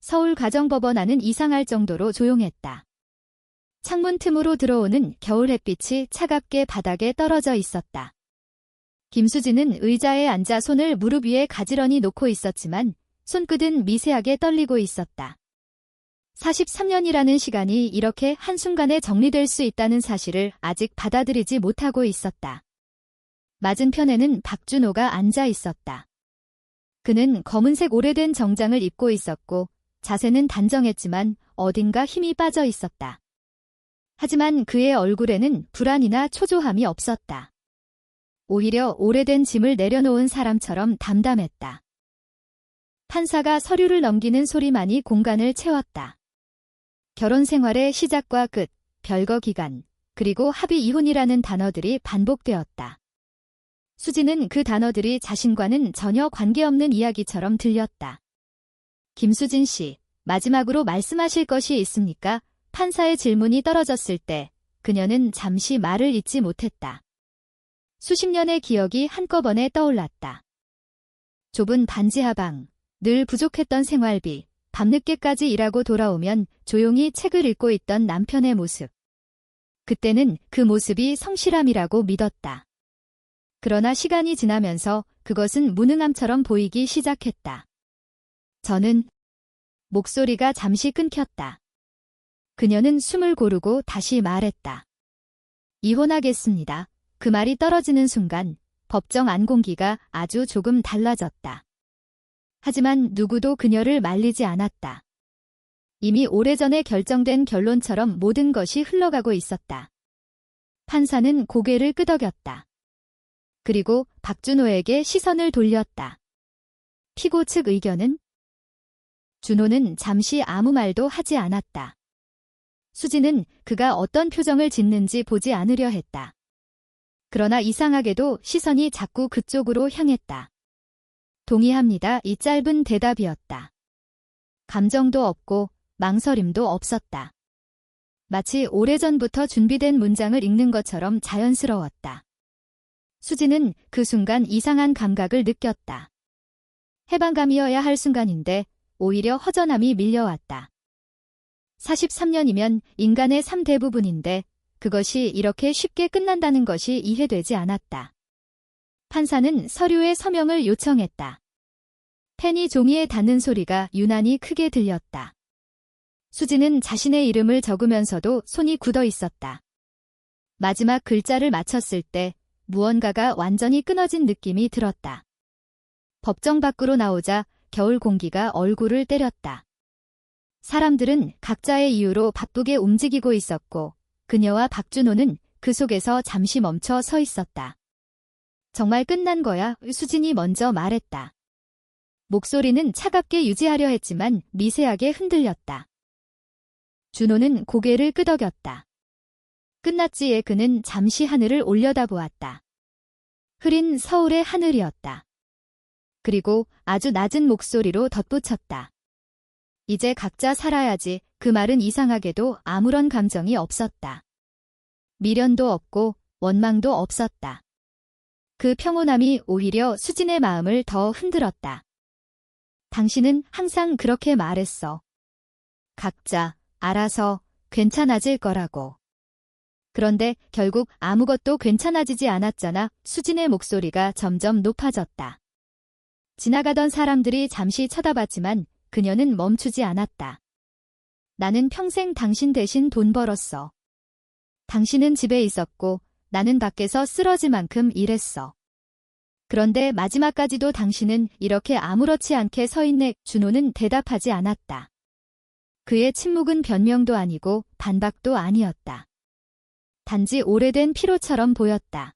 서울가정법원 안은 이상할 정도로 조용했다. 창문 틈으로 들어오는 겨울 햇빛이 차갑게 바닥에 떨어져 있었다. 김수진은 의자에 앉아 손을 무릎 위에 가지런히 놓고 있었지만 손끝은 미세하게 떨리고 있었다. 43년이라는 시간이 이렇게 한순간에 정리될 수 있다는 사실을 아직 받아들이지 못하고 있었다. 맞은편에는 박준호가 앉아 있었다. 그는 검은색 오래된 정장을 입고 있었고 자세는 단정했지만 어딘가 힘이 빠져 있었다. 하지만 그의 얼굴에는 불안이나 초조함이 없었다. 오히려 오래된 짐을 내려놓은 사람처럼 담담했다. 판사가 서류를 넘기는 소리만이 공간을 채웠다. 결혼 생활의 시작과 끝, 별거 기간, 그리고 합의 이혼이라는 단어들이 반복되었다. 수지는 그 단어들이 자신과는 전혀 관계없는 이야기처럼 들렸다. 김수진 씨, 마지막으로 말씀하실 것이 있습니까? 판사의 질문이 떨어졌을 때 그녀는 잠시 말을 잇지 못했다. 수십 년의 기억이 한꺼번에 떠올랐다. 좁은 반지하방, 늘 부족했던 생활비, 밤늦게까지 일하고 돌아오면 조용히 책을 읽고 있던 남편의 모습. 그때는 그 모습이 성실함이라고 믿었다. 그러나 시간이 지나면서 그것은 무능함처럼 보이기 시작했다. 저는 목소리가 잠시 끊겼다. 그녀는 숨을 고르고 다시 말했다. 이혼하겠습니다. 그 말이 떨어지는 순간 법정 안공기가 아주 조금 달라졌다. 하지만 누구도 그녀를 말리지 않았다. 이미 오래전에 결정된 결론처럼 모든 것이 흘러가고 있었다. 판사는 고개를 끄덕였다. 그리고 박준호에게 시선을 돌렸다. 피고 측 의견은? 준호는 잠시 아무 말도 하지 않았다. 수지는 그가 어떤 표정을 짓는지 보지 않으려 했다. 그러나 이상하게도 시선이 자꾸 그쪽으로 향했다. 동의합니다. 이 짧은 대답이었다. 감정도 없고 망설임도 없었다. 마치 오래전부터 준비된 문장을 읽는 것처럼 자연스러웠다. 수지는 그 순간 이상한 감각을 느꼈다. 해방감이어야 할 순간인데 오히려 허전함이 밀려왔다. 43년이면 인간의 삶 대부분인데 그것이 이렇게 쉽게 끝난다는 것이 이해되지 않았다. 판사는 서류의 서명을 요청했다. 펜이 종이에 닿는 소리가 유난히 크게 들렸다. 수지는 자신의 이름을 적으면서도 손이 굳어 있었다. 마지막 글자를 마쳤을 때 무언가가 완전히 끊어진 느낌이 들었다. 법정 밖으로 나오자 겨울 공기가 얼굴을 때렸다. 사람들은 각자의 이유로 바쁘게 움직이고 있었고 그녀와 박준호는 그 속에서 잠시 멈춰 서 있었다. 정말 끝난 거야? 수진이 먼저 말했다. 목소리는 차갑게 유지하려 했지만 미세하게 흔들렸다. 준호는 고개를 끄덕였다. 끝났지에 그는 잠시 하늘을 올려다보았다. 흐린 서울의 하늘이었다. 그리고 아주 낮은 목소리로 덧붙였다. 이제 각자 살아야지. 그 말은 이상하게도 아무런 감정이 없었다. 미련도 없고 원망도 없었다. 그 평온함이 오히려 수진의 마음을 더 흔들었다. 당신은 항상 그렇게 말했어. 각자 알아서 괜찮아질 거라고. 그런데 결국 아무것도 괜찮아지지 않았잖아. 수진의 목소리가 점점 높아졌다. 지나가던 사람들이 잠시 쳐다봤지만 그녀는 멈추지 않았다. 나는 평생 당신 대신 돈 벌었어. 당신은 집에 있었고 나는 밖에서 쓰러질 만큼 일했어. 그런데 마지막까지도 당신은 이렇게 아무렇지 않게 서 있네. 준호는 대답하지 않았다. 그의 침묵은 변명도 아니고 반박도 아니었다. 단지 오래된 피로처럼 보였다.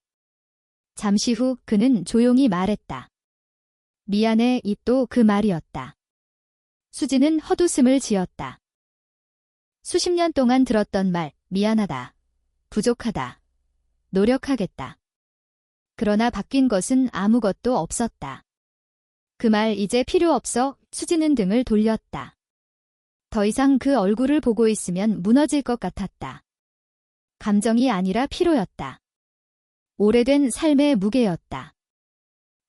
잠시 후 그는 조용히 말했다. 미안해. 이 또 그 말이었다. 수지는 헛웃음을 지었다. 수십 년 동안 들었던 말, 미안하다, 부족하다, 노력하겠다. 그러나 바뀐 것은 아무것도 없었다. 그 말 이제 필요 없어. 수지는 등을 돌렸다. 더 이상 그 얼굴을 보고 있으면 무너질 것 같았다. 감정이 아니라 피로였다. 오래된 삶의 무게였다.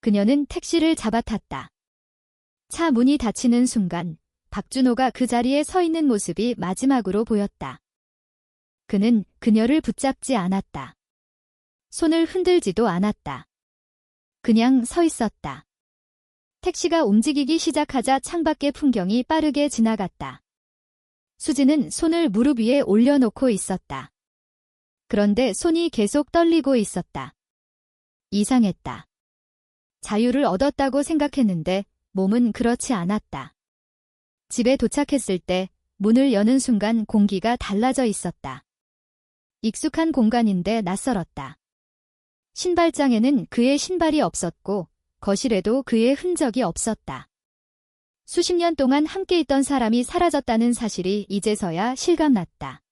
그녀는 택시를 잡아탔다. 차 문이 닫히는 순간 박준호가 그 자리에 서 있는 모습이 마지막으로 보였다. 그는 그녀를 붙잡지 않았다. 손을 흔들지도 않았다. 그냥 서 있었다. 택시가 움직이기 시작하자 창밖의 풍경이 빠르게 지나갔다. 수지는 손을 무릎 위에 올려놓고 있었다. 그런데 손이 계속 떨리고 있었다. 이상했다. 자유를 얻었다고 생각했는데 몸은 그렇지 않았다. 집에 도착했을 때 문을 여는 순간 공기가 달라져 있었다. 익숙한 공간인데 낯설었다. 신발장에는 그의 신발이 없었고 거실에도 그의 흔적이 없었다. 수십 년 동안 함께 있던 사람이 사라졌다는 사실이 이제서야 실감났다.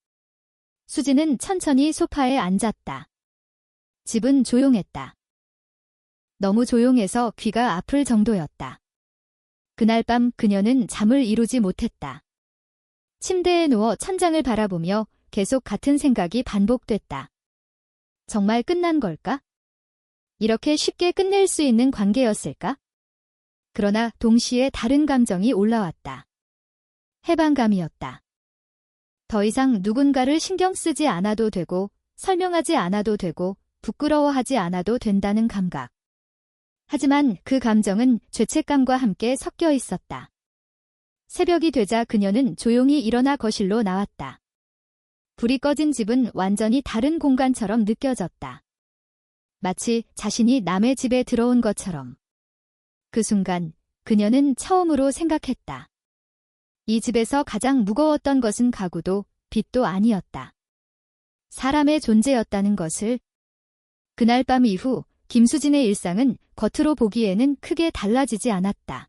수지는 천천히 소파에 앉았다. 집은 조용했다. 너무 조용해서 귀가 아플 정도였다. 그날 밤 그녀는 잠을 이루지 못했다. 침대에 누워 천장을 바라보며 계속 같은 생각이 반복됐다. 정말 끝난 걸까? 이렇게 쉽게 끝낼 수 있는 관계였을까? 그러나 동시에 다른 감정이 올라왔다. 해방감이었다. 더 이상 누군가를 신경 쓰지 않아도 되고, 설명하지 않아도 되고, 부끄러워하지 않아도 된다는 감각. 하지만 그 감정은 죄책감과 함께 섞여 있었다. 새벽이 되자 그녀는 조용히 일어나 거실로 나왔다. 불이 꺼진 집은 완전히 다른 공간처럼 느껴졌다. 마치 자신이 남의 집에 들어온 것처럼. 그 순간 그녀는 처음으로 생각했다. 이 집에서 가장 무거웠던 것은 가구도 빚도 아니었다. 사람의 존재였다는 것을. 그날 밤 이후 김수진의 일상은 겉으로 보기에는 크게 달라지지 않았다.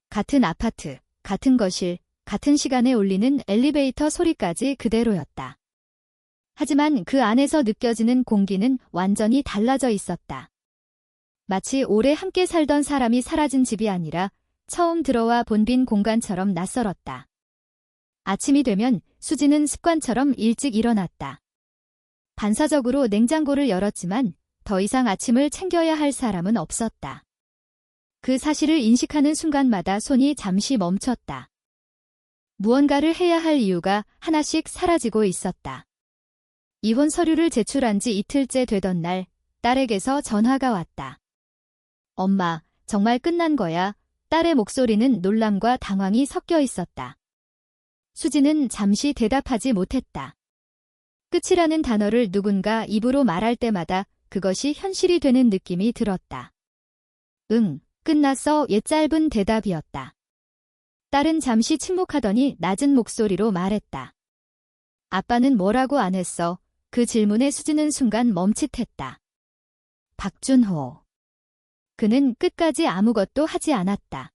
같은 아파트, 같은 거실, 같은 시간에 울리는 엘리베이터 소리까지 그대로였다. 하지만 그 안에서 느껴지는 공기는 완전히 달라져 있었다. 마치 오래 함께 살던 사람이 사라진 집이 아니라 처음 들어와 본 빈 공간처럼 낯설었다. 아침이 되면 수지는 습관처럼 일찍 일어났다. 반사적으로 냉장고를 열었지만 더 이상 아침을 챙겨야 할 사람은 없었다. 그 사실을 인식하는 순간마다 손이 잠시 멈췄다. 무언가를 해야 할 이유가 하나씩 사라지고 있었다. 이혼 서류를 제출한 지 이틀째 되던 날, 딸에게서 전화가 왔다. 엄마, 정말 끝난 거야. 딸의 목소리는 놀람과 당황이 섞여 있었다. 수지는 잠시 대답하지 못했다. 끝이라는 단어를 누군가 입으로 말할 때마다 그것이 현실이 되는 느낌이 들었다. 응, 끝났어. 의 짧은 대답이었다. 딸은 잠시 침묵하더니 낮은 목소리로 말했다. 아빠는 뭐라고 안 했어? 그 질문에 수지는 순간 멈칫했다. 박준호. 그는 끝까지 아무것도 하지 않았다.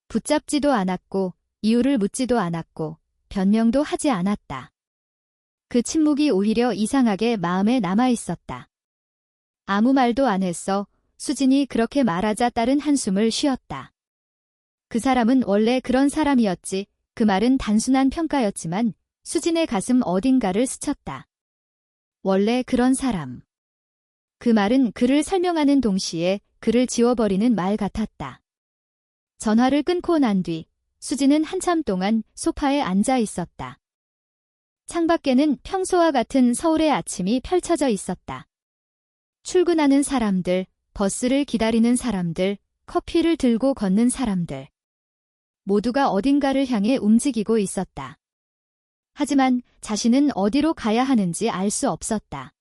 붙잡지도 않았고 이유를 묻지도 않았고 변명도 하지 않았다. 그 침묵이 오히려 이상하게 마음에 남아있었다. 아무 말도 안 했어. 수진이 그렇게 말하자 딸은 한숨을 쉬었다. 그 사람은 원래 그런 사람이었지. 그 말은 단순한 평가였지만 수진의 가슴 어딘가를 스쳤다. 원래 그런 사람. 그 말은 그를 설명하는 동시에 그를 지워버리는 말 같았다. 전화를 끊고 난 뒤 수지는 한참 동안 소파에 앉아 있었다. 창밖에는 평소와 같은 서울의 아침이 펼쳐져 있었다. 출근하는 사람들, 버스를 기다리는 사람들, 커피를 들고 걷는 사람들. 모두가 어딘가를 향해 움직이고 있었다. 하지만 자신은 어디로 가야 하는지 알 수 없었다.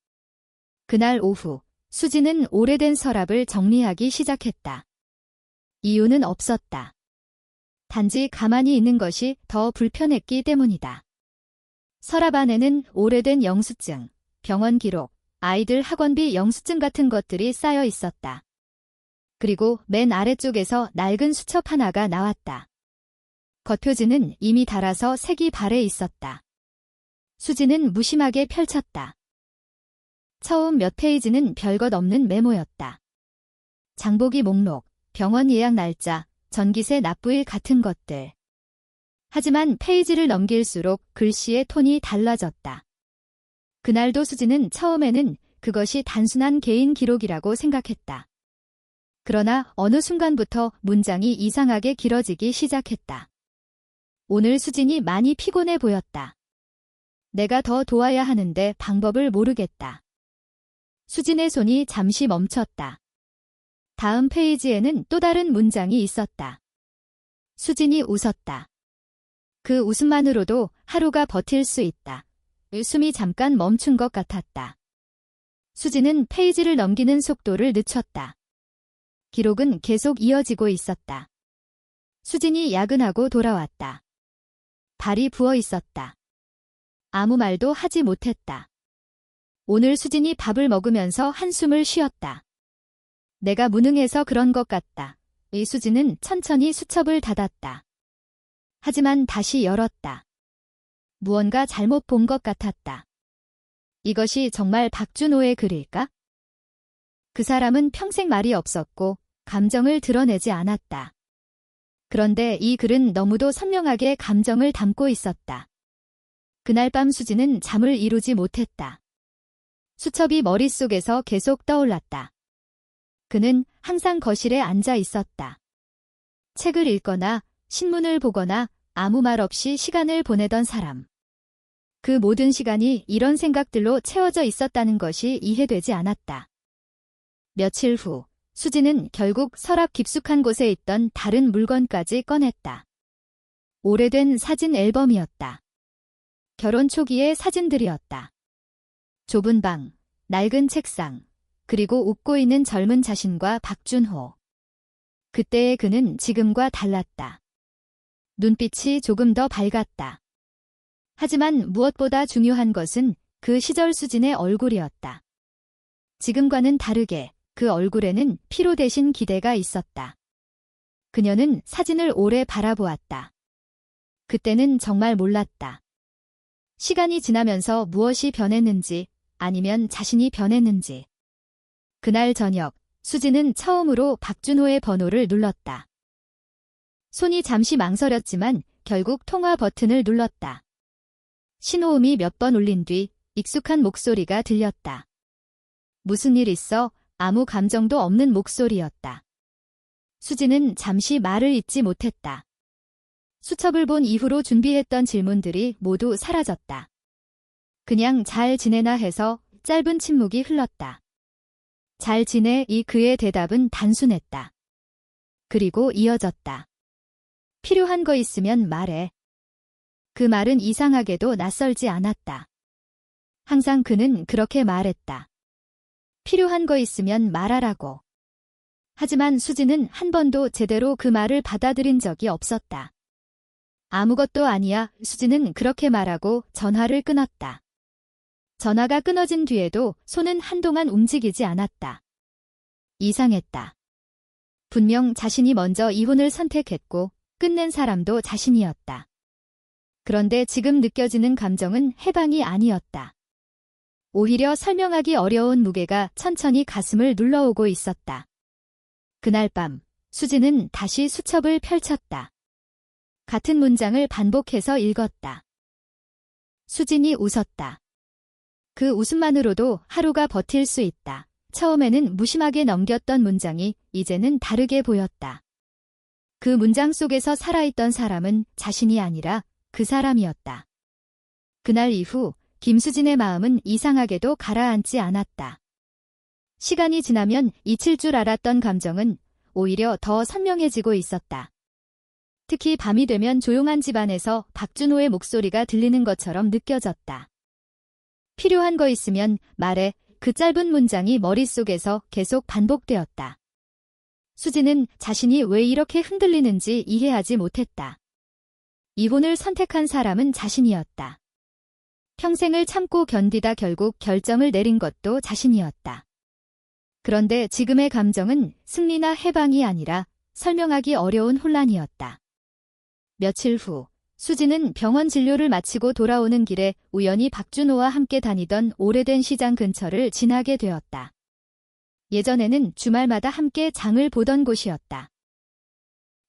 그날 오후, 수지는 오래된 서랍을 정리하기 시작했다. 이유는 없었다. 단지 가만히 있는 것이 더 불편했기 때문이다. 서랍 안에는 오래된 영수증, 병원 기록, 아이들 학원비 영수증 같은 것들이 쌓여 있었다. 그리고 맨 아래쪽에서 낡은 수첩 하나가 나왔다. 겉표지는 이미 닳아서 색이 발해 있었다. 수지는 무심하게 펼쳤다. 처음 몇 페이지는 별것 없는 메모였다. 장보기 목록, 병원 예약 날짜, 전기세 납부일 같은 것들. 하지만 페이지를 넘길수록 글씨의 톤이 달라졌다. 그날도 수지는 처음에는 그것이 단순한 개인 기록이라고 생각했다. 그러나 어느 순간부터 문장이 이상하게 길어지기 시작했다. 오늘 수진이 많이 피곤해 보였다. 내가 더 도와야 하는데 방법을 모르겠다. 수진의 손이 잠시 멈췄다. 다음 페이지에는 또 다른 문장이 있었다. 수진이 웃었다. 그 웃음만으로도 하루가 버틸 수 있다. 숨이 잠깐 멈춘 것 같았다. 수진은 페이지를 넘기는 속도를 늦췄다. 기록은 계속 이어지고 있었다. 수진이 야근하고 돌아왔다. 발이 부어 있었다. 아무 말도 하지 못했다. 오늘 수진이 밥을 먹으면서 한숨을 쉬었다. 내가 무능해서 그런 것 같다. 이 수진은 천천히 수첩을 닫았다. 하지만 다시 열었다. 무언가 잘못 본 것 같았다. 이것이 정말 박준호의 글일까? 그 사람은 평생 말이 없었고 감정을 드러내지 않았다. 그런데 이 글은 너무도 선명하게 감정을 담고 있었다. 그날 밤 수진은 잠을 이루지 못했다. 수첩이 머릿속에서 계속 떠올랐다. 그는 항상 거실에 앉아 있었다. 책을 읽거나 신문을 보거나 아무 말 없이 시간을 보내던 사람. 그 모든 시간이 이런 생각들로 채워져 있었다는 것이 이해되지 않았다. 며칠 후 수진은 결국 서랍 깊숙한 곳에 있던 다른 물건까지 꺼냈다. 오래된 사진 앨범이었다. 결혼 초기의 사진들이었다. 좁은 방, 낡은 책상, 그리고 웃고 있는 젊은 자신과 박준호. 그때의 그는 지금과 달랐다. 눈빛이 조금 더 밝았다. 하지만 무엇보다 중요한 것은 그 시절 수진의 얼굴이었다. 지금과는 다르게 그 얼굴에는 피로 대신 기대가 있었다. 그녀는 사진을 오래 바라보았다. 그때는 정말 몰랐다. 시간이 지나면서 무엇이 변했는지 아니면 자신이 변했는지. 그날 저녁 수진은 처음으로 박준호의 번호를 눌렀다. 손이 잠시 망설였지만 결국 통화 버튼을 눌렀다. 신호음이 몇 번 울린 뒤 익숙한 목소리가 들렸다. 무슨 일 있어? 아무 감정도 없는 목소리였다. 수진은 잠시 말을 잇지 못했다. 수첩을 본 이후로 준비했던 질문들이 모두 사라졌다. 그냥 잘 지내나 해서 짧은 침묵이 흘렀다. 잘 지내 이 그의 대답은 단순했다. 그리고 이어졌다. 필요한 거 있으면 말해. 그 말은 이상하게도 낯설지 않았다. 항상 그는 그렇게 말했다. 필요한 거 있으면 말하라고. 하지만 수진은 한 번도 제대로 그 말을 받아들인 적이 없었다. 아무것도 아니야. 수진은 그렇게 말하고 전화를 끊었다. 전화가 끊어진 뒤에도 손은 한동안 움직이지 않았다. 이상했다. 분명 자신이 먼저 이혼을 선택했고 끝낸 사람도 자신이었다. 그런데 지금 느껴지는 감정은 해방이 아니었다. 오히려 설명하기 어려운 무게가 천천히 가슴을 눌러오고 있었다. 그날 밤 수진은 다시 수첩을 펼쳤다. 같은 문장을 반복해서 읽었다. 수진이 웃었다. 그 웃음만으로도 하루가 버틸 수 있다. 처음에는 무심하게 넘겼던 문장이 이제는 다르게 보였다. 그 문장 속에서 살아있던 사람은 자신이 아니라 그 사람이었다. 그날 이후 김수진의 마음은 이상하게도 가라앉지 않았다. 시간이 지나면 잊힐 줄 알았던 감정은 오히려 더 선명해지고 있었다. 특히 밤이 되면 조용한 집안에서 박준호의 목소리가 들리는 것처럼 느껴졌다. 필요한 거 있으면 말해. 그 짧은 문장이 머릿속에서 계속 반복되었다. 수진은 자신이 왜 이렇게 흔들리는지 이해하지 못했다. 이혼을 선택한 사람은 자신이었다. 평생을 참고 견디다 결국 결정을 내린 것도 자신이었다. 그런데 지금의 감정은 승리나 해방이 아니라 설명하기 어려운 혼란이었다. 며칠 후 수진은 병원 진료를 마치고 돌아오는 길에 우연히 박준호와 함께 다니던 오래된 시장 근처를 지나게 되었다. 예전에는 주말마다 함께 장을 보던 곳이었다.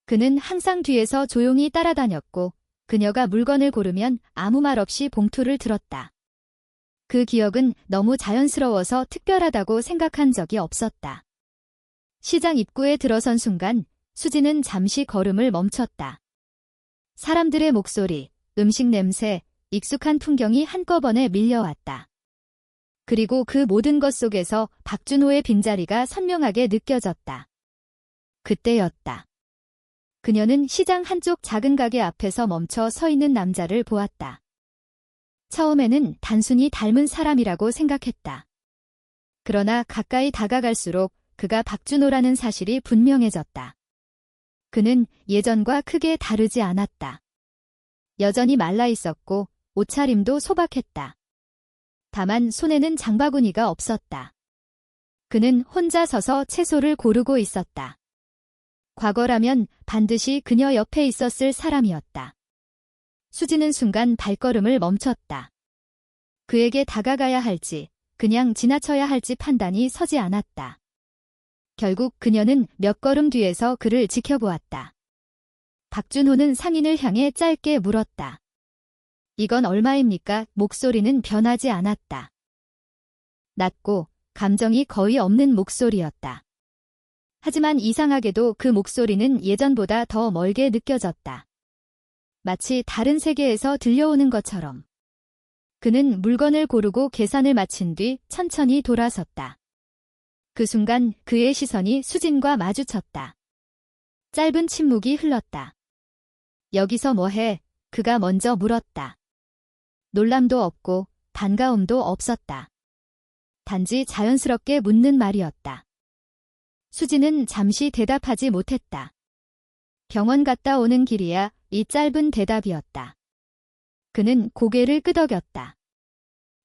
그는 항상 뒤에서 조용히 따라다녔고 그녀가 물건을 고르면 아무 말 없이 봉투를 들었다. 그 기억은 너무 자연스러워서 특별하다고 생각한 적이 없었다. 시장 입구에 들어선 순간 수지는 잠시 걸음을 멈췄다. 사람들의 목소리, 음식 냄새, 익숙한 풍경이 한꺼번에 밀려왔다. 그리고 그 모든 것 속에서 박준호의 빈자리가 선명하게 느껴졌다. 그때였다. 그녀는 시장 한쪽 작은 가게 앞에서 멈춰 서 있는 남자를 보았다. 처음에는 단순히 닮은 사람이라고 생각했다. 그러나 가까이 다가갈수록 그가 박준호라는 사실이 분명해졌다. 그는 예전과 크게 다르지 않았다. 여전히 말라 있었고 옷차림도 소박했다. 다만 손에는 장바구니가 없었다. 그는 혼자 서서 채소를 고르고 있었다. 과거라면 반드시 그녀 옆에 있었을 사람이었다. 수지는 순간 발걸음을 멈췄다. 그에게 다가가야 할지, 그냥 지나쳐야 할지 판단이 서지 않았다. 결국 그녀는 몇 걸음 뒤에서 그를 지켜보았다. 박준호는 상인을 향해 짧게 물었다. 이건 얼마입니까? 목소리는 변하지 않았다. 낮고 감정이 거의 없는 목소리였다. 하지만 이상하게도 그 목소리는 예전보다 더 멀게 느껴졌다. 마치 다른 세계에서 들려오는 것처럼. 그는 물건을 고르고 계산을 마친 뒤 천천히 돌아섰다. 그 순간 그의 시선이 수진과 마주쳤다. 짧은 침묵이 흘렀다. 여기서 뭐해? 그가 먼저 물었다. 놀람도 없고 반가움도 없었다. 단지 자연스럽게 묻는 말이었다. 수지는 잠시 대답하지 못했다. 병원 갔다 오는 길이야. 이 짧은 대답이었다. 그는 고개를 끄덕였다.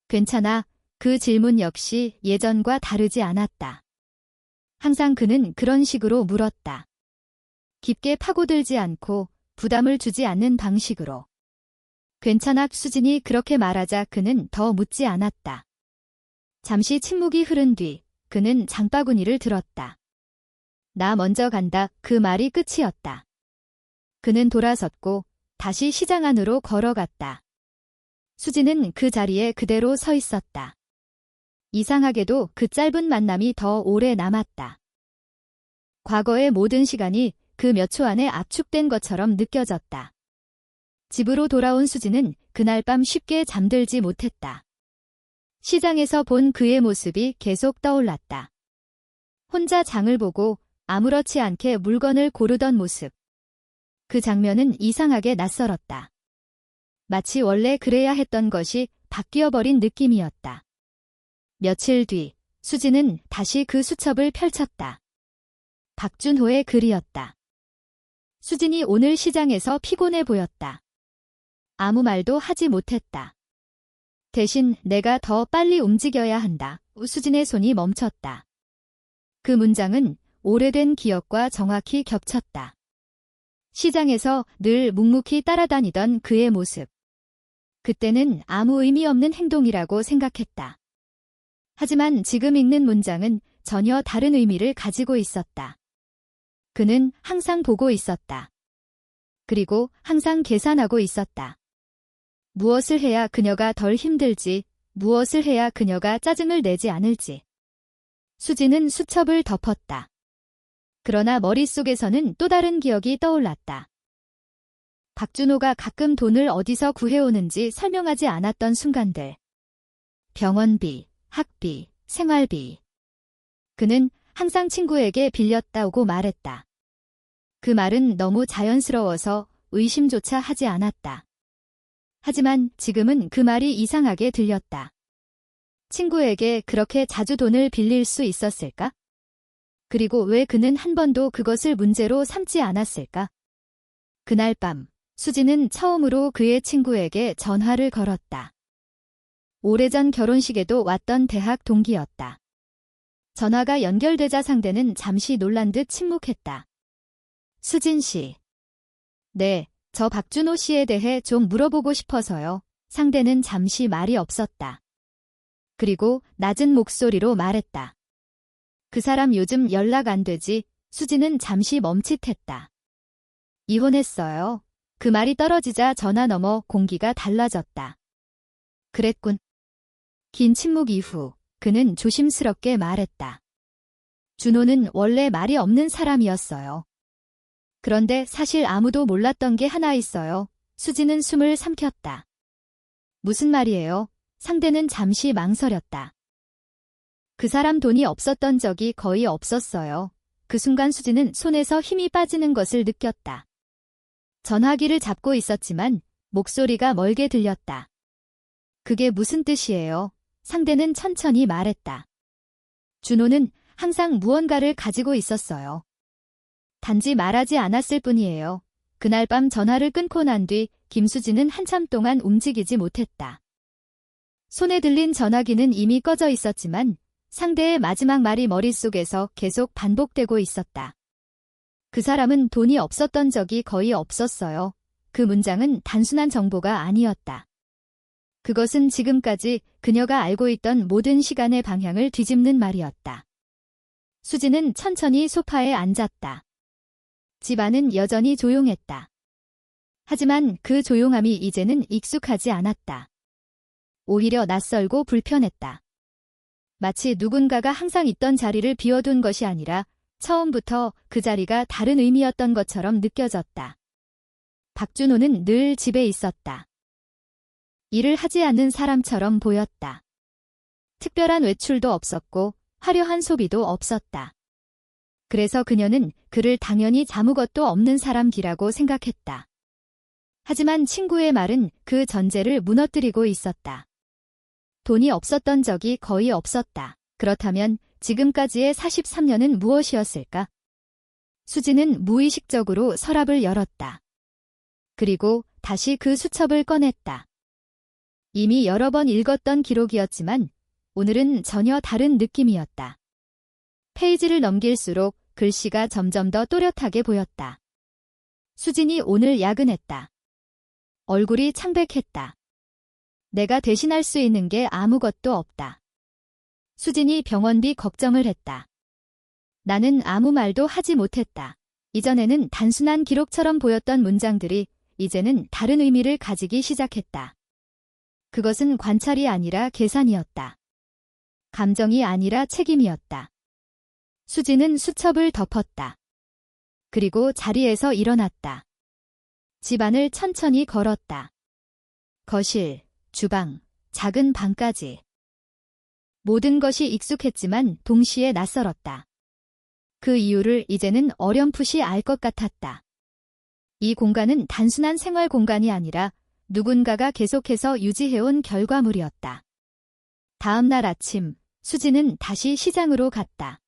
괜찮아. 그 질문 역시 예전과 다르지 않았다. 항상 그는 그런 식으로 물었다. 깊게 파고들지 않고 부담을 주지 않는 방식으로. 괜찮아. 수진이 그렇게 말하자 그는 더 묻지 않았다. 잠시 침묵이 흐른 뒤 그는 장바구니를 들었다. 나 먼저 간다. 그 말이 끝이었다. 그는 돌아섰고 다시 시장 안으로 걸어갔다. 수지는 그 자리에 그대로 서 있었다. 이상하게도 그 짧은 만남이 더 오래 남았다. 과거의 모든 시간이 그 몇 초 안에 압축된 것처럼 느껴졌다. 집으로 돌아온 수지는 그날 밤 쉽게 잠들지 못했다. 시장에서 본 그의 모습이 계속 떠올랐다. 혼자 장을 보고 아무렇지 않게 물건을 고르던 모습. 그 장면은 이상하게 낯설었다. 마치 원래 그래야 했던 것이 바뀌어버린 느낌이었다. 며칠 뒤 수지는 다시 그 수첩을 펼쳤다. 박준호의 글이었다. 수진이 오늘 시장에서 피곤해 보였다. 아무 말도 하지 못했다. 대신 내가 더 빨리 움직여야 한다. 수진의 손이 멈췄다. 그 문장은 오래된 기억과 정확히 겹쳤다. 시장에서 늘 묵묵히 따라다니던 그의 모습. 그때는 아무 의미 없는 행동이라고 생각했다. 하지만 지금 읽는 문장은 전혀 다른 의미를 가지고 있었다. 그는 항상 보고 있었다. 그리고 항상 계산하고 있었다. 무엇을 해야 그녀가 덜 힘들지, 무엇을 해야 그녀가 짜증을 내지 않을지. 수지는 수첩을 덮었다. 그러나 머릿속에서는 또 다른 기억이 떠올랐다. 박준호가 가끔 돈을 어디서 구해오는지 설명하지 않았던 순간들. 병원비, 학비, 생활비. 그는 항상 친구에게 빌렸다고 말했다. 그 말은 너무 자연스러워서 의심조차 하지 않았다. 하지만 지금은 그 말이 이상하게 들렸다. 친구에게 그렇게 자주 돈을 빌릴 수 있었을까? 그리고 왜 그는 한 번도 그것을 문제로 삼지 않았을까? 그날 밤, 수지는 처음으로 그의 친구에게 전화를 걸었다. 오래전 결혼식에도 왔던 대학 동기였다. 전화가 연결되자 상대는 잠시 놀란 듯 침묵했다. 수진 씨. 네, 저 박준호 씨에 대해 좀 물어보고 싶어서요. 상대는 잠시 말이 없었다. 그리고 낮은 목소리로 말했다. 그 사람 요즘 연락 안 되지? 수지는 잠시 멈칫했다. 이혼했어요. 그 말이 떨어지자 전화 너머 공기가 달라졌다. 그랬군. 긴 침묵 이후 그는 조심스럽게 말했다. 준호는 원래 말이 없는 사람이었어요. 그런데 사실 아무도 몰랐던 게 하나 있어요. 수지는 숨을 삼켰다. 무슨 말이에요? 상대는 잠시 망설였다. 그 사람 돈이 없었던 적이 거의 없었어요. 그 순간 수지는 손에서 힘이 빠지는 것을 느꼈다. 전화기를 잡고 있었지만 목소리가 멀게 들렸다. 그게 무슨 뜻이에요? 상대는 천천히 말했다. 준호는 항상 무언가를 가지고 있었어요. 단지 말하지 않았을 뿐이에요. 그날 밤 전화를 끊고 난 뒤 김수지는 한참 동안 움직이지 못했다. 손에 들린 전화기는 이미 꺼져 있었지만 상대의 마지막 말이 머릿속에서 계속 반복되고 있었다. 그 사람은 돈이 없었던 적이 거의 없었어요. 그 문장은 단순한 정보가 아니었다. 그것은 지금까지 그녀가 알고 있던 모든 시간의 방향을 뒤집는 말이었다. 수지는 천천히 소파에 앉았다. 집안은 여전히 조용했다. 하지만 그 조용함이 이제는 익숙하지 않았다. 오히려 낯설고 불편했다. 마치 누군가가 항상 있던 자리를 비워둔 것이 아니라 처음부터 그 자리가 다른 의미였던 것처럼 느껴졌다. 박준호는 늘 집에 있었다. 일을 하지 않는 사람처럼 보였다. 특별한 외출도 없었고 화려한 소비도 없었다. 그래서 그녀는 그를 당연히 아무것도 없는 사람이라고 생각했다. 하지만 친구의 말은 그 전제를 무너뜨리고 있었다. 돈이 없었던 적이 거의 없었다. 그렇다면 지금까지의 43년은 무엇이었을까? 수지는 무의식적으로 서랍을 열었다. 그리고 다시 그 수첩을 꺼냈다. 이미 여러 번 읽었던 기록이었지만 오늘은 전혀 다른 느낌이었다. 페이지를 넘길수록 글씨가 점점 더 또렷하게 보였다. 수진이 오늘 야근했다. 얼굴이 창백했다. 내가 대신할 수 있는 게 아무것도 없다. 수진이 병원비 걱정을 했다. 나는 아무 말도 하지 못했다. 이전에는 단순한 기록처럼 보였던 문장들이 이제는 다른 의미를 가지기 시작했다. 그것은 관찰이 아니라 계산이었다. 감정이 아니라 책임이었다. 수지는 수첩을 덮었다. 그리고 자리에서 일어났다. 집안을 천천히 걸었다. 거실, 주방, 작은 방까지. 모든 것이 익숙했지만 동시에 낯설었다. 그 이유를 이제는 어렴풋이 알 것 같았다. 이 공간은 단순한 생활 공간이 아니라 누군가가 계속해서 유지해온 결과물이었다. 다음 날 아침, 수지는 다시 시장으로 갔다.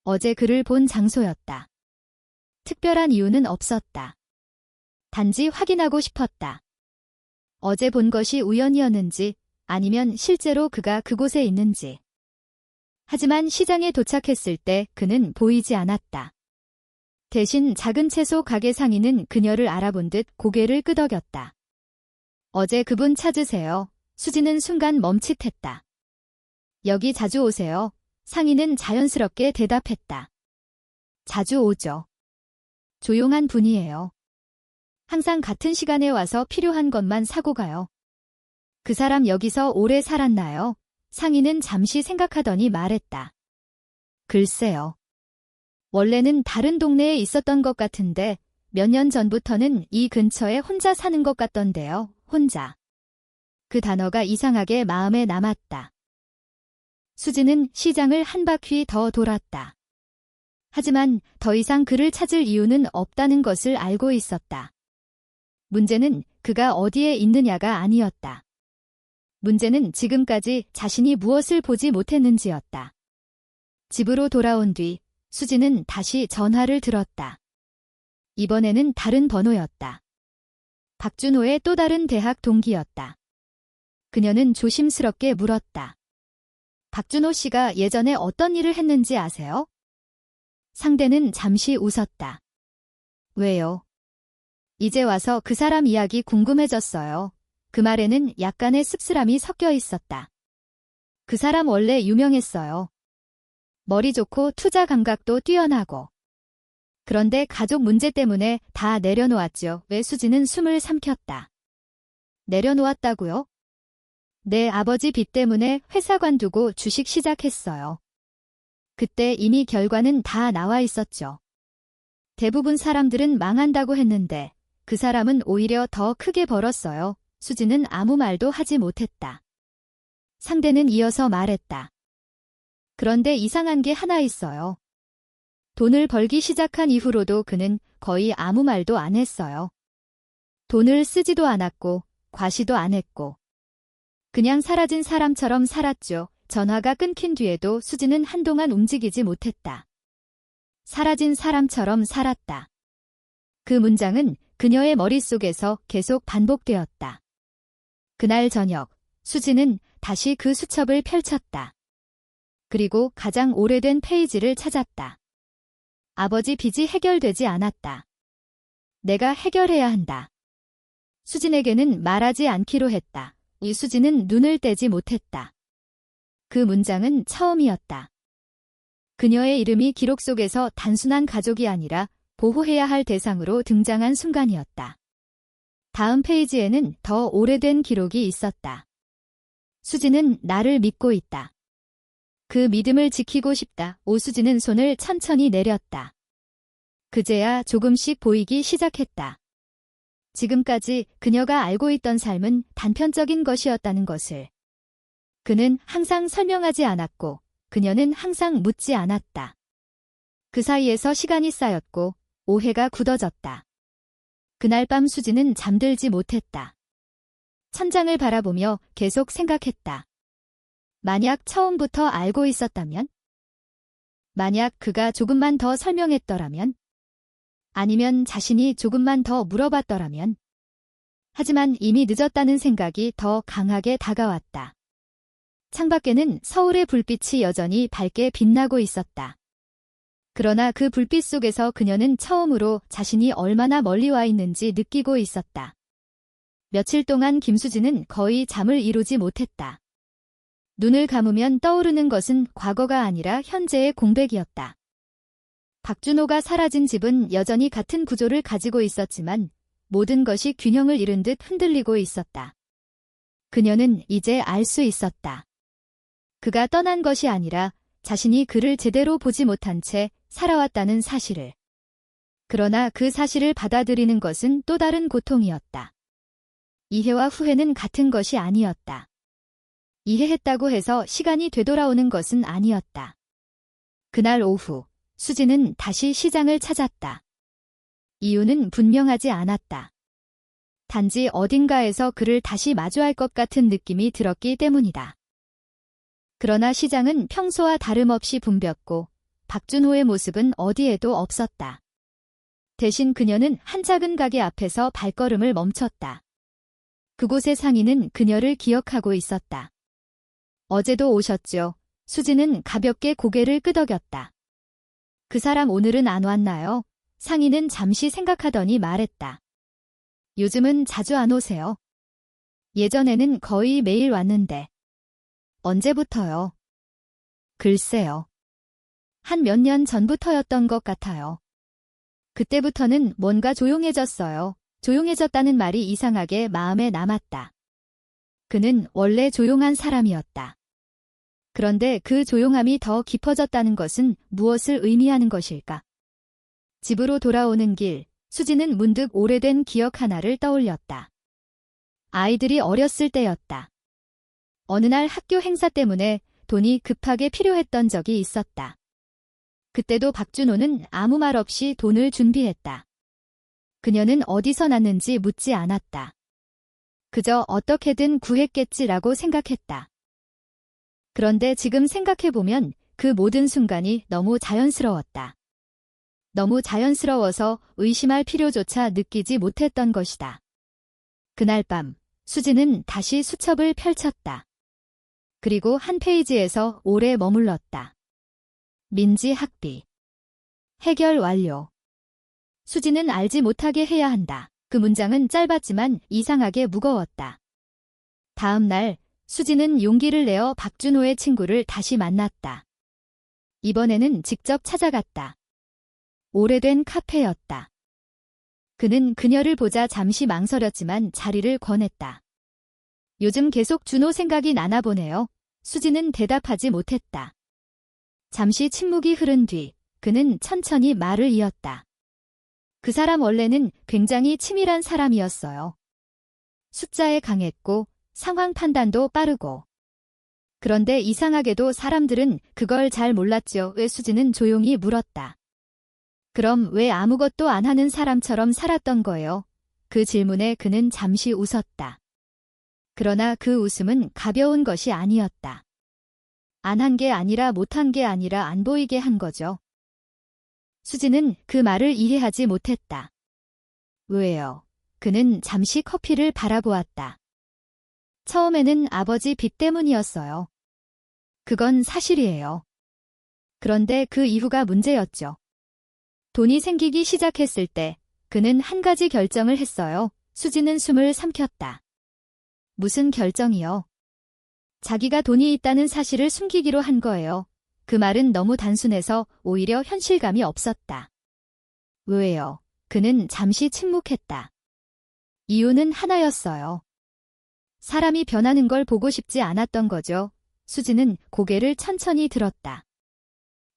어제 그를 본 장소였다. 특별한 이유는 없었다. 단지 확인하고 싶었다. 어제 본 것이 우연이었는지 아니면 실제로 그가 그곳에 있는지. 하지만 시장에 도착했을 때 그는 보이지 않았다. 대신 작은 채소 가게 상인은 그녀를 알아본 듯 고개를 끄덕였다. 어제 그분 찾으세요. 수지는 순간 멈칫했다. 여기 자주 오세요. 상인은 자연스럽게 대답했다. 자주 오죠. 조용한 분이에요. 항상 같은 시간에 와서 필요한 것만 사고 가요. 그 사람 여기서 오래 살았나요? 상인은 잠시 생각하더니 말했다. 글쎄요. 원래는 다른 동네에 있었던 것 같은데 몇 년 전부터는 이 근처에 혼자 사는 것 같던데요. 혼자. 그 단어가 이상하게 마음에 남았다. 수지는 시장을 한 바퀴 더 돌았다. 하지만 더 이상 그를 찾을 이유는 없다는 것을 알고 있었다. 문제는 그가 어디에 있느냐가 아니었다. 문제는 지금까지 자신이 무엇을 보지 못했는지였다. 집으로 돌아온 뒤 수지는 다시 전화를 들었다. 이번에는 다른 번호였다. 박준호의 또 다른 대학 동기였다. 그녀는 조심스럽게 물었다. 박준호 씨가 예전에 어떤 일을 했는지 아세요? 상대는 잠시 웃었다. 왜요? 이제 와서 그 사람 이야기 궁금해졌어요. 그 말에는 약간의 씁쓸함이 섞여 있었다. 그 사람 원래 유명했어요. 머리 좋고 투자 감각도 뛰어나고. 그런데 가족 문제 때문에 다 내려놓았죠. 왜 수지는 숨을 삼켰다. 내려놓았다고요? 내 아버지 빚 때문에 회사 관두고 주식 시작했어요. 그때 이미 결과는 다 나와 있었죠. 대부분 사람들은 망한다고 했는데 그 사람은 오히려 더 크게 벌었어요. 수지는 아무 말도 하지 못했다. 상대는 이어서 말했다. 그런데 이상한 게 하나 있어요. 돈을 벌기 시작한 이후로도 그는 거의 아무 말도 안 했어요. 돈을 쓰지도 않았고 과시도 안 했고 그냥 사라진 사람처럼 살았죠. 전화가 끊긴 뒤에도 수지는 한동안 움직이지 못했다. 사라진 사람처럼 살았다. 그 문장은 그녀의 머릿속에서 계속 반복되었다. 그날 저녁, 수지는 다시 그 수첩을 펼쳤다. 그리고 가장 오래된 페이지를 찾았다. 아버지 빚이 해결되지 않았다. 내가 해결해야 한다. 수진에게는 말하지 않기로 했다. 이 수지는 눈을 떼지 못했다. 그 문장은 처음이었다. 그녀의 이름이 기록 속에서 단순한 가족이 아니라 보호해야 할 대상으로 등장한 순간이었다. 다음 페이지에는 더 오래된 기록이 있었다. 수지는 나를 믿고 있다. 그 믿음을 지키고 싶다. 오수지는 손을 천천히 내렸다. 그제야 조금씩 보이기 시작했다. 지금까지 그녀가 알고 있던 삶은 단편적인 것이었다는 것을. 그는 항상 설명하지 않았고 그녀는 항상 묻지 않았다. 그 사이에서 시간이 쌓였고 오해가 굳어졌다. 그날 밤 수지는 잠들지 못했다. 천장을 바라보며 계속 생각했다. 만약 처음부터 알고 있었다면? 만약 그가 조금만 더 설명했더라면? 아니면 자신이 조금만 더 물어봤더라면? 하지만 이미 늦었다는 생각이 더 강하게 다가왔다. 창밖에는 서울의 불빛이 여전히 밝게 빛나고 있었다. 그러나 그 불빛 속에서 그녀는 처음으로 자신이 얼마나 멀리 와 있는지 느끼고 있었다. 며칠 동안 김수지는 거의 잠을 이루지 못했다. 눈을 감으면 떠오르는 것은 과거가 아니라 현재의 공백이었다. 박준호가 사라진 집은 여전히 같은 구조를 가지고 있었지만 모든 것이 균형을 잃은 듯 흔들리고 있었다. 그녀는 이제 알 수 있었다. 그가 떠난 것이 아니라 자신이 그를 제대로 보지 못한 채 살아왔다는 사실을. 그러나 그 사실을 받아들이는 것은 또 다른 고통이었다. 이해와 후회는 같은 것이 아니었다. 이해했다고 해서 시간이 되돌아오는 것은 아니었다. 그날 오후, 수지는 다시 시장을 찾았다. 이유는 분명하지 않았다. 단지 어딘가에서 그를 다시 마주할 것 같은 느낌이 들었기 때문이다. 그러나 시장은 평소와 다름없이 붐볐고 박준호의 모습은 어디에도 없었다. 대신 그녀는 한 작은 가게 앞에서 발걸음을 멈췄다. 그곳의 상인은 그녀를 기억하고 있었다. 어제도 오셨죠. 수지는 가볍게 고개를 끄덕였다. 그 사람 오늘은 안 왔나요? 상인은 잠시 생각하더니 말했다. 요즘은 자주 안 오세요. 예전에는 거의 매일 왔는데. 언제부터요? 글쎄요. 한 몇 년 전부터였던 것 같아요. 그때부터는 뭔가 조용해졌어요. 조용해졌다는 말이 이상하게 마음에 남았다. 그는 원래 조용한 사람이었다. 그런데 그 조용함이 더 깊어졌다는 것은 무엇을 의미하는 것일까? 집으로 돌아오는 길, 수지는 문득 오래된 기억 하나를 떠올렸다. 아이들이 어렸을 때였다. 어느 날 학교 행사 때문에 돈이 급하게 필요했던 적이 있었다. 그때도 박준호는 아무 말 없이 돈을 준비했다. 그녀는 어디서 났는지 묻지 않았다. 그저 어떻게든 구했겠지라고 생각했다. 그런데 지금 생각해보면 그 모든 순간이 너무 자연스러웠다. 너무 자연스러워서 의심할 필요조차 느끼지 못했던 것이다. 그날 밤, 수지는 다시 수첩을 펼쳤다. 그리고 한 페이지에서 오래 머물렀다. 민지 학비. 해결 완료. 수지는 알지 못하게 해야 한다. 그 문장은 짧았지만 이상하게 무거웠다. 다음 날, 수지는 용기를 내어 박준호의 친구를 다시 만났다. 이번에는 직접 찾아갔다. 오래된 카페였다. 그는 그녀를 보자 잠시 망설였지만 자리를 권했다. 요즘 계속 준호 생각이 나나 보네요. 수지는 대답하지 못했다. 잠시 침묵이 흐른 뒤 그는 천천히 말을 이었다. 그 사람 원래는 굉장히 치밀한 사람이었어요. 숫자에 강했고 상황 판단도 빠르고. 그런데 이상하게도 사람들은 그걸 잘 몰랐죠. 왜? 수지는 조용히 물었다. 그럼 왜 아무것도 안 하는 사람처럼 살았던 거예요? 그 질문에 그는 잠시 웃었다. 그러나 그 웃음은 가벼운 것이 아니었다. 안 한 게 아니라 못한 게 아니라 안 보이게 한 거죠. 수지는 그 말을 이해하지 못했다. 왜요? 그는 잠시 커피를 바라보았다. 처음에는 아버지 빚 때문이었어요. 그건 사실이에요. 그런데 그 이후가 문제였죠. 돈이 생기기 시작했을 때 그는 한 가지 결정을 했어요. 수지는 숨을 삼켰다. 무슨 결정이요? 자기가 돈이 있다는 사실을 숨기기로 한 거예요. 그 말은 너무 단순해서 오히려 현실감이 없었다. 왜요? 그는 잠시 침묵했다. 이유는 하나였어요. 사람이 변하는 걸 보고 싶지 않았던 거죠. 수지는 고개를 천천히 들었다.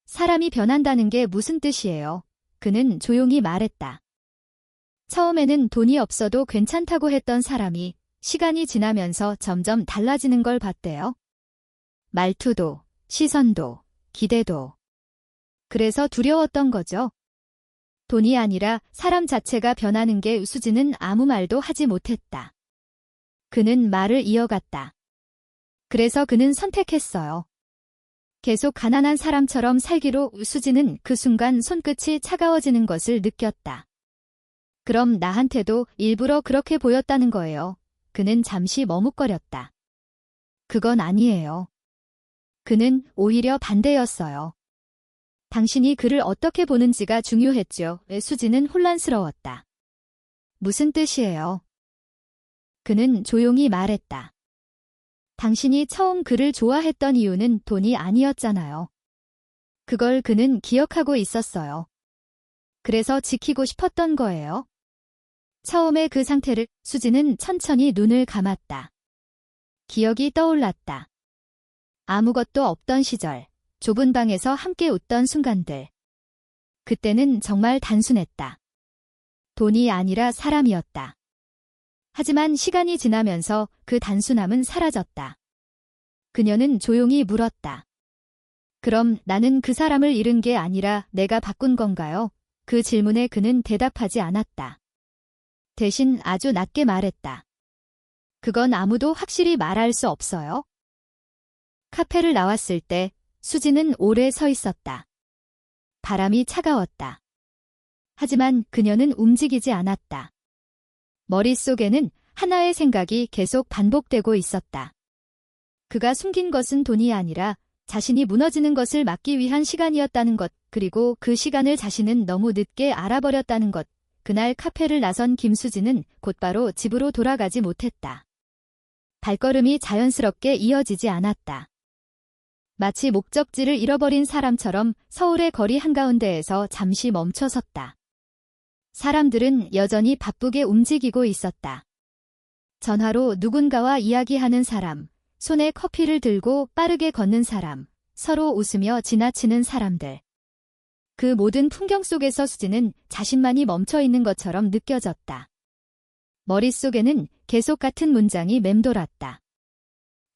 사람이 변한다는 게 무슨 뜻이에요? 그는 조용히 말했다. 처음에는 돈이 없어도 괜찮다고 했던 사람이 시간이 지나면서 점점 달라지는 걸 봤대요. 말투도, 시선도, 기대도. 그래서 두려웠던 거죠. 돈이 아니라 사람 자체가 변하는 게. 수지는 아무 말도 하지 못했다. 그는 말을 이어갔다. 그래서 그는 선택했어요. 계속 가난한 사람처럼 살기로. 수지는 그 순간 손끝이 차가워지는 것을 느꼈다. 그럼 나한테도 일부러 그렇게 보였다는 거예요. 그는 잠시 머뭇거렸다. 그건 아니에요. 그는 오히려 반대였어요. 당신이 그를 어떻게 보는지가 중요했죠. 수지는 혼란스러웠다. 무슨 뜻이에요? 그는 조용히 말했다. 당신이 처음 그를 좋아했던 이유는 돈이 아니었잖아요. 그걸 그는 기억하고 있었어요. 그래서 지키고 싶었던 거예요. 처음에 그 상태를. 수지는 천천히 눈을 감았다. 기억이 떠올랐다. 아무것도 없던 시절, 좁은 방에서 함께 웃던 순간들. 그때는 정말 단순했다. 돈이 아니라 사람이었다. 하지만 시간이 지나면서 그 단순함은 사라졌다. 그녀는 조용히 물었다. 그럼 나는 그 사람을 잃은 게 아니라 내가 바꾼 건가요? 그 질문에 그는 대답하지 않았다. 대신 아주 낮게 말했다. 그건 아무도 확실히 말할 수 없어요. 카페를 나왔을 때 수지는 오래 서 있었다. 바람이 차가웠다. 하지만 그녀는 움직이지 않았다. 머릿속에는 하나의 생각이 계속 반복되고 있었다. 그가 숨긴 것은 돈이 아니라 자신이 무너지는 것을 막기 위한 시간이었다는 것, 그리고 그 시간을 자신은 너무 늦게 알아버렸다는 것. 그날 카페를 나선 김수지는 곧바로 집으로 돌아가지 못했다. 발걸음이 자연스럽게 이어지지 않았다. 마치 목적지를 잃어버린 사람처럼 서울의 거리 한가운데에서 잠시 멈춰섰다. 사람들은 여전히 바쁘게 움직이고 있었다. 전화로 누군가와 이야기하는 사람, 손에 커피를 들고 빠르게 걷는 사람, 서로 웃으며 지나치는 사람들. 그 모든 풍경 속에서 수지는 자신만이 멈춰 있는 것처럼 느껴졌다. 머릿속에는 계속 같은 문장이 맴돌았다.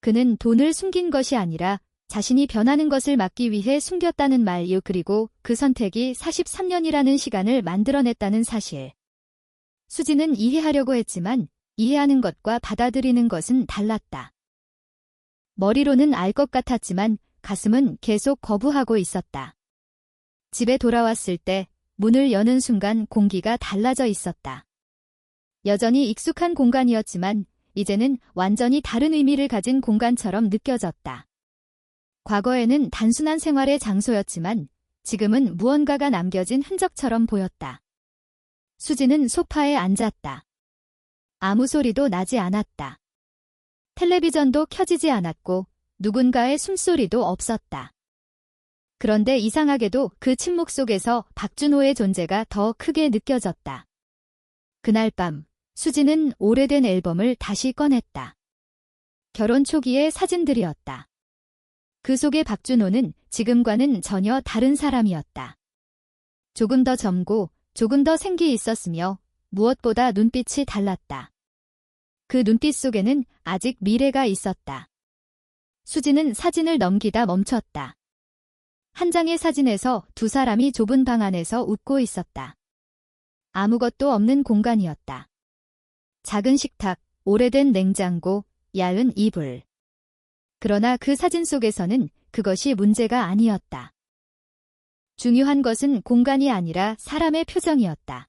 그는 돈을 숨긴 것이 아니라 자신이 변하는 것을 막기 위해 숨겼다는 말이요. 그리고 그 선택이 43년이라는 시간을 만들어냈다는 사실. 수지는 이해하려고 했지만 이해하는 것과 받아들이는 것은 달랐다. 머리로는 알 것 같았지만 가슴은 계속 거부하고 있었다. 집에 돌아왔을 때 문을 여는 순간 공기가 달라져 있었다. 여전히 익숙한 공간이었지만 이제는 완전히 다른 의미를 가진 공간처럼 느껴졌다. 과거에는 단순한 생활의 장소였지만 지금은 무언가가 남겨진 흔적처럼 보였다. 수지는 소파에 앉았다. 아무 소리도 나지 않았다. 텔레비전도 켜지지 않았고 누군가의 숨소리도 없었다. 그런데 이상하게도 그 침묵 속에서 박준호의 존재가 더 크게 느껴졌다. 그날 밤 수지는 오래된 앨범을 다시 꺼냈다. 결혼 초기의 사진들이었다. 그 속에 박준호는 지금과는 전혀 다른 사람이었다. 조금 더 젊고 조금 더 생기 있었으며 무엇보다 눈빛이 달랐다. 그 눈빛 속에는 아직 미래가 있었다. 수지는 사진을 넘기다 멈췄다. 한 장의 사진에서 두 사람이 좁은 방 안에서 웃고 있었다. 아무것도 없는 공간이었다. 작은 식탁, 오래된 냉장고, 얇은 이불. 그러나 그 사진 속에서는 그것이 문제가 아니었다. 중요한 것은 공간이 아니라 사람의 표정이었다.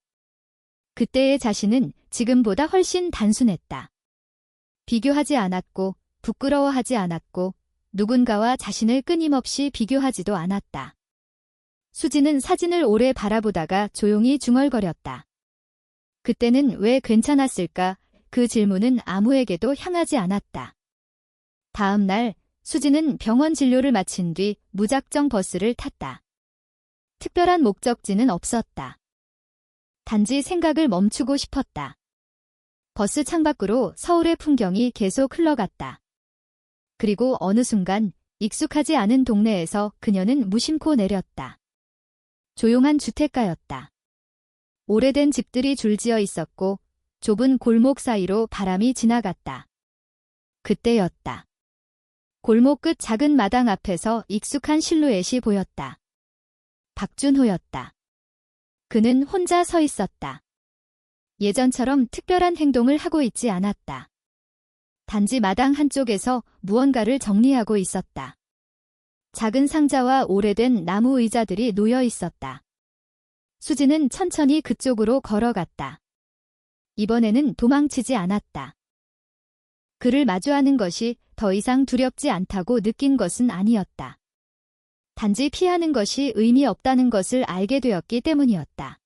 그때의 자신은 지금보다 훨씬 단순했다. 비교하지 않았고 부끄러워하지 않았고 누군가와 자신을 끊임없이 비교하지도 않았다. 수지는 사진을 오래 바라보다가 조용히 중얼거렸다. 그때는 왜 괜찮았을까? 그 질문은 아무에게도 향하지 않았다. 다음 날 수지는 병원 진료를 마친 뒤 무작정 버스를 탔다. 특별한 목적지는 없었다. 단지 생각을 멈추고 싶었다. 버스 창밖으로 서울의 풍경이 계속 흘러갔다. 그리고 어느 순간 익숙하지 않은 동네에서 그녀는 무심코 내렸다. 조용한 주택가였다. 오래된 집들이 줄지어 있었고 좁은 골목 사이로 바람이 지나갔다. 그때였다. 골목 끝 작은 마당 앞에서 익숙한 실루엣이 보였다. 박준호였다. 그는 혼자 서 있었다. 예전처럼 특별한 행동을 하고 있지 않았다. 단지 마당 한쪽에서 무언가를 정리하고 있었다. 작은 상자와 오래된 나무 의자들이 놓여 있었다. 수지는 천천히 그쪽으로 걸어갔다. 이번에는 도망치지 않았다. 그를 마주하는 것이 더 이상 두렵지 않다고 느낀 것은 아니었다. 단지 피하는 것이 의미 없다는 것을 알게 되었기 때문이었다.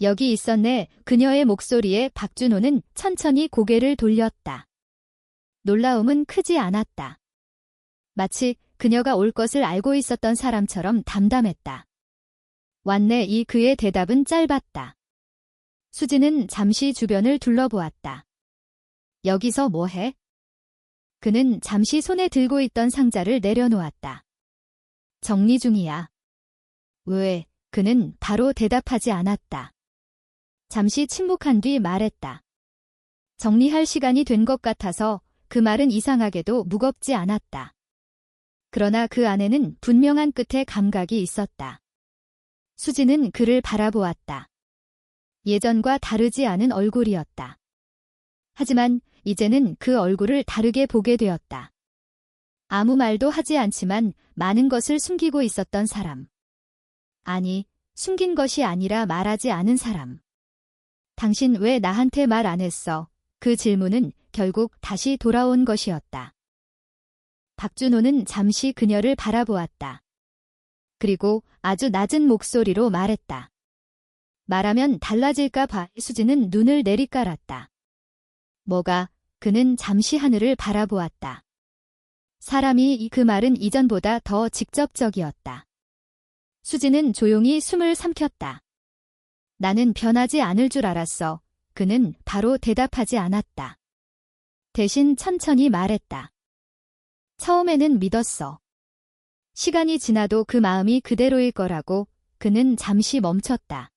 여기 있었네. 그녀의 목소리에 박준호는 천천히 고개를 돌렸다. 놀라움은 크지 않았다. 마치 그녀가 올 것을 알고 있었던 사람처럼 담담했다. 왔네. 이 그의 대답은 짧았다. 수지는 잠시 주변을 둘러보았다. 여기서 뭐해? 그는 잠시 손에 들고 있던 상자를 내려놓았다. 정리 중이야. 왜? 그는 바로 대답하지 않았다. 잠시 침묵한 뒤 말했다. 정리할 시간이 된 것 같아서. 그 말은 이상하게도 무겁지 않았다. 그러나 그 안에는 분명한 끝의 감각이 있었다. 수지는 그를 바라보았다. 예전과 다르지 않은 얼굴이었다. 하지만 이제는 그 얼굴을 다르게 보게 되었다. 아무 말도 하지 않지만 많은 것을 숨기고 있었던 사람. 아니, 숨긴 것이 아니라 말하지 않은 사람. 당신 왜 나한테 말 안 했어? 그 질문은 결국 다시 돌아온 것이었다. 박준호는 잠시 그녀를 바라보았다. 그리고 아주 낮은 목소리로 말했다. 말하면 달라질까 봐. 수지는 눈을 내리깔았다. 뭐가? 그는 잠시 하늘을 바라보았다. 사람이 그 말은 이전보다 더 직접적이었다. 수지는 조용히 숨을 삼켰다. 나는 변하지 않을 줄 알았어. 그는 바로 대답하지 않았다. 대신 천천히 말했다. 처음에는 믿었어. 시간이 지나도 그 마음이 그대로일 거라고. 그는 잠시 멈췄다.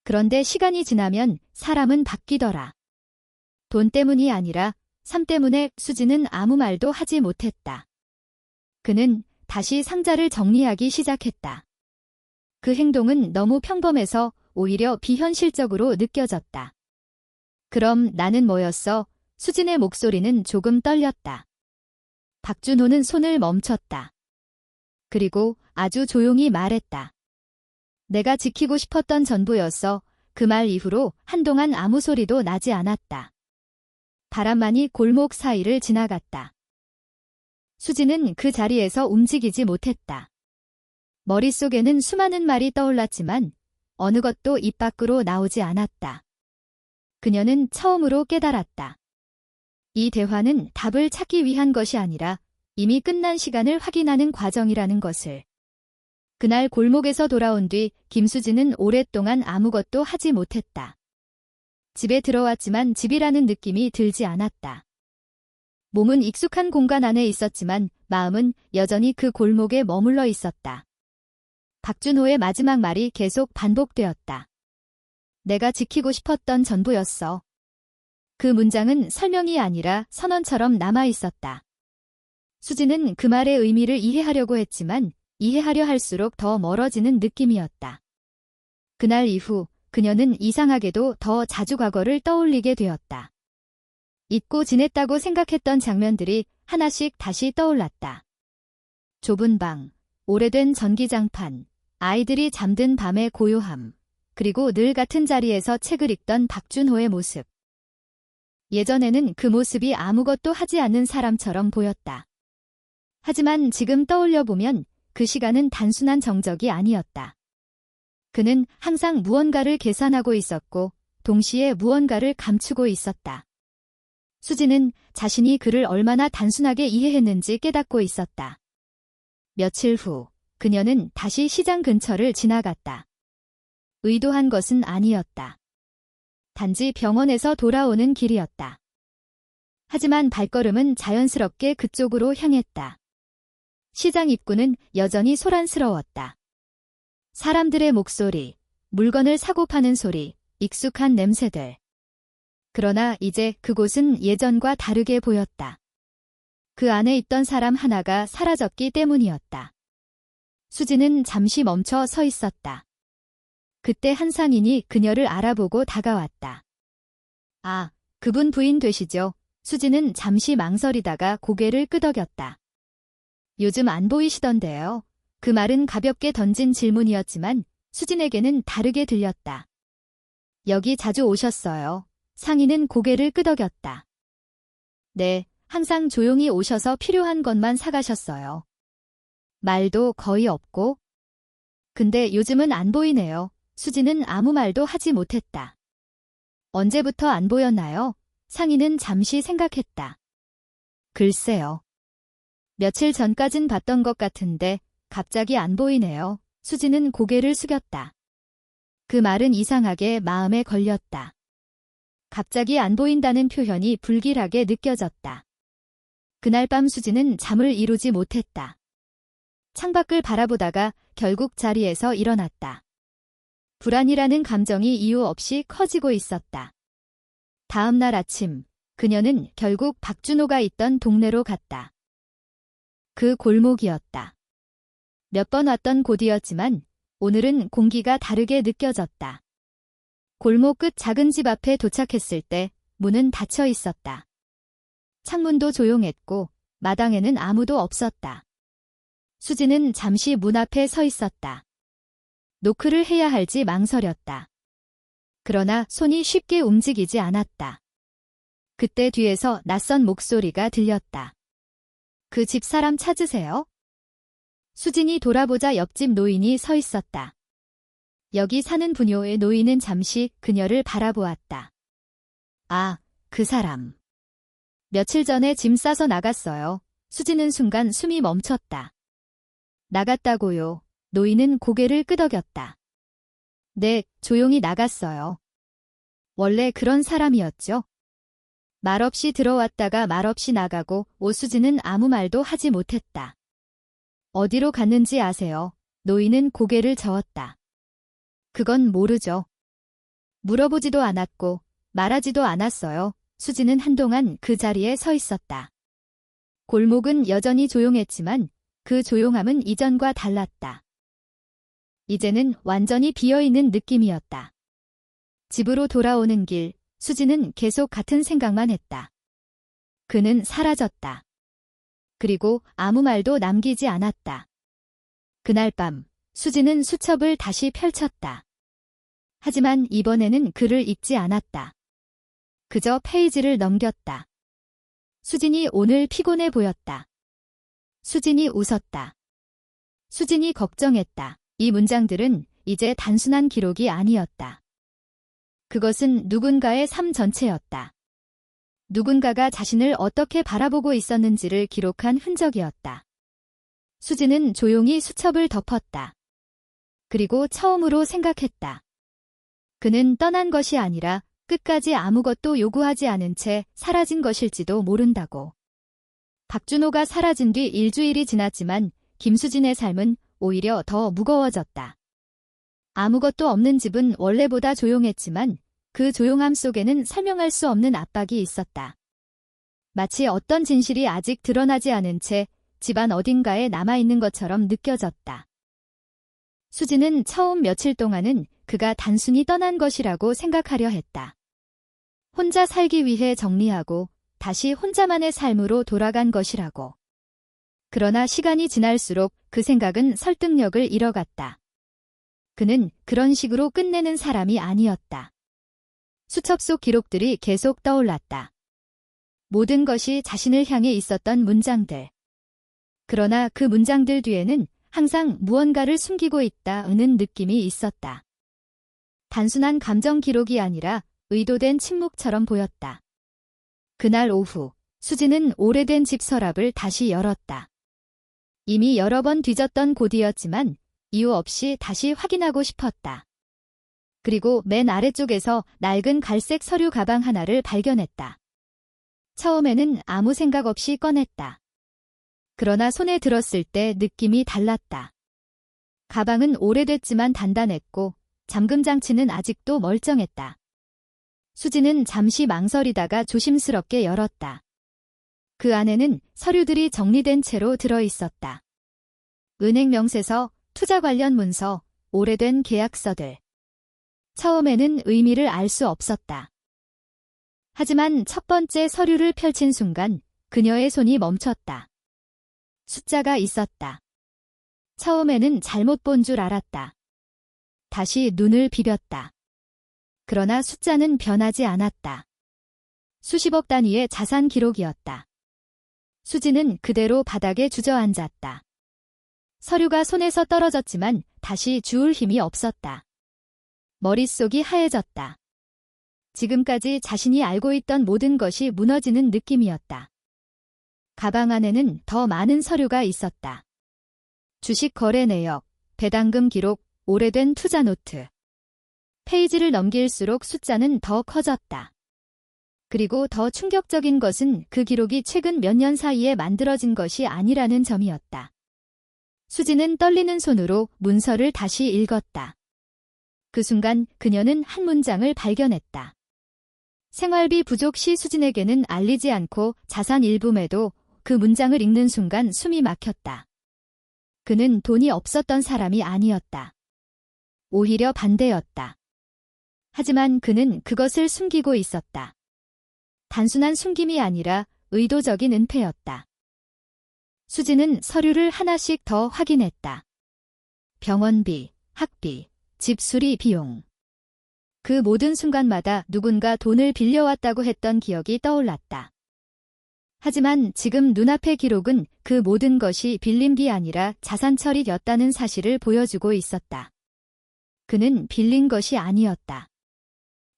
그런데 시간이 지나면 사람은 바뀌더라. 돈 때문이 아니라 삶 때문에. 수지는 아무 말도 하지 못했다. 그는 다시 상자를 정리하기 시작했다. 그 행동은 너무 평범해서 오히려 비현실적으로 느껴졌다. 그럼 나는 뭐였어? 수진의 목소리는 조금 떨렸다. 박준호는 손을 멈췄다. 그리고 아주 조용히 말했다. 내가 지키고 싶었던 전부였어. 그 말 이후로 한동안 아무 소리도 나지 않았다. 바람만이 골목 사이를 지나갔다. 수지는 그 자리에서 움직이지 못했다. 머릿속에는 수많은 말이 떠올랐지만 어느 것도 입 밖으로 나오지 않았다. 그녀는 처음으로 깨달았다. 이 대화는 답을 찾기 위한 것이 아니라 이미 끝난 시간을 확인하는 과정이라는 것을. 그날 골목에서 돌아온 뒤 김수지는 오랫동안 아무것도 하지 못했다. 집에 들어왔지만 집이라는 느낌이 들지 않았다. 몸은 익숙한 공간 안에 있었지만 마음은 여전히 그 골목에 머물러 있었다. 박준호의 마지막 말이 계속 반복되었다. 내가 지키고 싶었던 전부였어. 그 문장은 설명이 아니라 선언처럼 남아 있었다. 수지는 그 말의 의미를 이해하려고 했지만 이해하려 할수록 더 멀어지는 느낌이었다. 그날 이후 그녀는 이상하게도 더 자주 과거를 떠올리게 되었다. 잊고 지냈다고 생각했던 장면들이 하나씩 다시 떠올랐다. 좁은 방, 오래된 전기장판, 아이들이 잠든 밤의 고요함, 그리고 늘 같은 자리에서 책을 읽던 박준호의 모습. 예전에는 그 모습이 아무것도 하지 않는 사람처럼 보였다. 하지만 지금 떠올려보면 그 시간은 단순한 정적이 아니었다. 그는 항상 무언가를 계산하고 있었고 동시에 무언가를 감추고 있었다. 수지는 자신이 그를 얼마나 단순하게 이해했는지 깨닫고 있었다. 며칠 후 그녀는 다시 시장 근처를 지나갔다. 의도한 것은 아니었다. 단지 병원에서 돌아오는 길이었다. 하지만 발걸음은 자연스럽게 그쪽으로 향했다. 시장 입구는 여전히 소란스러웠다. 사람들의 목소리, 물건을 사고 파는 소리, 익숙한 냄새들. 그러나 이제 그곳은 예전과 다르게 보였다. 그 안에 있던 사람 하나가 사라졌기 때문이었다. 수지는 잠시 멈춰 서 있었다. 그때 한 상인이 그녀를 알아보고 다가왔다. 아, 그분 부인 되시죠? 수지는 잠시 망설이다가 고개를 끄덕였다. 요즘 안 보이시던데요. 그 말은 가볍게 던진 질문이었지만 수진에게는 다르게 들렸다. 여기 자주 오셨어요. 상인은 고개를 끄덕였다. 네, 항상 조용히 오셔서 필요한 것만 사가셨어요. 말도 거의 없고. 근데 요즘은 안 보이네요. 수지는 아무 말도 하지 못했다. 언제부터 안 보였나요? 상인은 잠시 생각했다. 글쎄요. 며칠 전까진 봤던 것 같은데 갑자기 안 보이네요. 수지는 고개를 숙였다. 그 말은 이상하게 마음에 걸렸다. 갑자기 안 보인다는 표현이 불길하게 느껴졌다. 그날 밤 수지는 잠을 이루지 못했다. 창밖을 바라보다가 결국 자리에서 일어났다. 불안이라는 감정이 이유 없이 커지고 있었다. 다음 날 아침, 그녀는 결국 박준호가 있던 동네로 갔다. 그 골목이었다. 몇 번 왔던 곳이었지만 오늘은 공기가 다르게 느껴졌다. 골목 끝 작은 집 앞에 도착했을 때 문은 닫혀 있었다. 창문도 조용했고 마당에는 아무도 없었다. 수지는 잠시 문 앞에 서 있었다. 노크를 해야 할지 망설였다. 그러나 손이 쉽게 움직이지 않았다. 그때 뒤에서 낯선 목소리가 들렸다. 그 집 사람 찾으세요? 수진이 돌아보자 옆집 노인이 서 있었다. 여기 사는 부녀의 노인은 잠시 그녀를 바라보았다. 아, 그 사람. 며칠 전에 짐 싸서 나갔어요. 수지는 순간 숨이 멈췄다. 나갔다고요. 노인은 고개를 끄덕였다. 네, 조용히 나갔어요. 원래 그런 사람이었죠. 말없이 들어왔다가 말없이 나가고 오수지는 아무 말도 하지 못했다. 어디로 갔는지 아세요? 노인은 고개를 저었다. 그건 모르죠. 물어보지도 않았고 말하지도 않았어요. 수지는 한동안 그 자리에 서 있었다. 골목은 여전히 조용했지만 그 조용함은 이전과 달랐다. 이제는 완전히 비어있는 느낌이었다. 집으로 돌아오는 길, 수지는 계속 같은 생각만 했다. 그는 사라졌다. 그리고 아무 말도 남기지 않았다. 그날 밤, 수지는 수첩을 다시 펼쳤다. 하지만 이번에는 글을 읽지 않았다. 그저 페이지를 넘겼다. 수진이 오늘 피곤해 보였다. 수진이 웃었다. 수진이 걱정했다. 이 문장들은 이제 단순한 기록이 아니었다. 그것은 누군가의 삶 전체였다. 누군가가 자신을 어떻게 바라보고 있었는지를 기록한 흔적이었다. 수지는 조용히 수첩을 덮었다. 그리고 처음으로 생각했다. 그는 떠난 것이 아니라 끝까지 아무것도 요구하지 않은 채 사라진 것일지도 모른다고. 박준호가 사라진 뒤 일주일이 지났지만 김수진의 삶은 오히려 더 무거워졌다. 아무것도 없는 집은 원래보다 조용했지만 그 조용함 속에는 설명할 수 없는 압박이 있었다. 마치 어떤 진실이 아직 드러나지 않은 채 집안 어딘가에 남아있는 것처럼 느껴졌다. 수지는 처음 며칠 동안은 그가 단순히 떠난 것이라고 생각하려 했다. 혼자 살기 위해 정리하고 다시 혼자만의 삶으로 돌아간 것이라고. 그러나 시간이 지날수록 그 생각은 설득력을 잃어갔다. 그는 그런 식으로 끝내는 사람이 아니었다. 수첩 속 기록들이 계속 떠올랐다. 모든 것이 자신을 향해 있었던 문장들. 그러나 그 문장들 뒤에는 항상 무언가를 숨기고 있다는 느낌이 있었다. 단순한 감정 기록이 아니라 의도된 침묵처럼 보였다. 그날 오후, 수지는 오래된 집 서랍을 다시 열었다. 이미 여러 번 뒤졌던 곳이었지만 이유 없이 다시 확인하고 싶었다. 그리고 맨 아래쪽에서 낡은 갈색 서류 가방 하나를 발견했다. 처음에는 아무 생각 없이 꺼냈다. 그러나 손에 들었을 때 느낌이 달랐다. 가방은 오래됐지만 단단했고 잠금 장치는 아직도 멀쩡했다. 수지는 잠시 망설이다가 조심스럽게 열었다. 그 안에는 서류들이 정리된 채로 들어있었다. 은행 명세서, 투자 관련 문서, 오래된 계약서들. 처음에는 의미를 알 수 없었다. 하지만 첫 번째 서류를 펼친 순간 그녀의 손이 멈췄다. 숫자가 있었다. 처음에는 잘못 본 줄 알았다. 다시 눈을 비볐다. 그러나 숫자는 변하지 않았다. 수십억 단위의 자산 기록이었다. 수지는 그대로 바닥에 주저앉았다. 서류가 손에서 떨어졌지만 다시 주울 힘이 없었다. 머릿속이 하얘졌다. 지금까지 자신이 알고 있던 모든 것이 무너지는 느낌이었다. 가방 안에는 더 많은 서류가 있었다. 주식 거래 내역, 배당금 기록, 오래된 투자 노트. 페이지를 넘길수록 숫자는 더 커졌다. 그리고 더 충격적인 것은 그 기록이 최근 몇 년 사이에 만들어진 것이 아니라는 점이었다. 수지는 떨리는 손으로 문서를 다시 읽었다. 그 순간 그녀는 한 문장을 발견했다. 생활비 부족 시 수진에게는 알리지 않고 자산 일부매도. 그 문장을 읽는 순간 숨이 막혔다. 그는 돈이 없었던 사람이 아니었다. 오히려 반대였다. 하지만 그는 그것을 숨기고 있었다. 단순한 숨김이 아니라 의도적인 은폐였다. 수지는 서류를 하나씩 더 확인했다. 병원비, 학비, 집 수리 비용. 그 모든 순간마다 누군가 돈을 빌려왔다고 했던 기억이 떠올랐다. 하지만 지금 눈앞의 기록은 그 모든 것이 빌림이 아니라 자산 처리였다는 사실을 보여주고 있었다. 그는 빌린 것이 아니었다.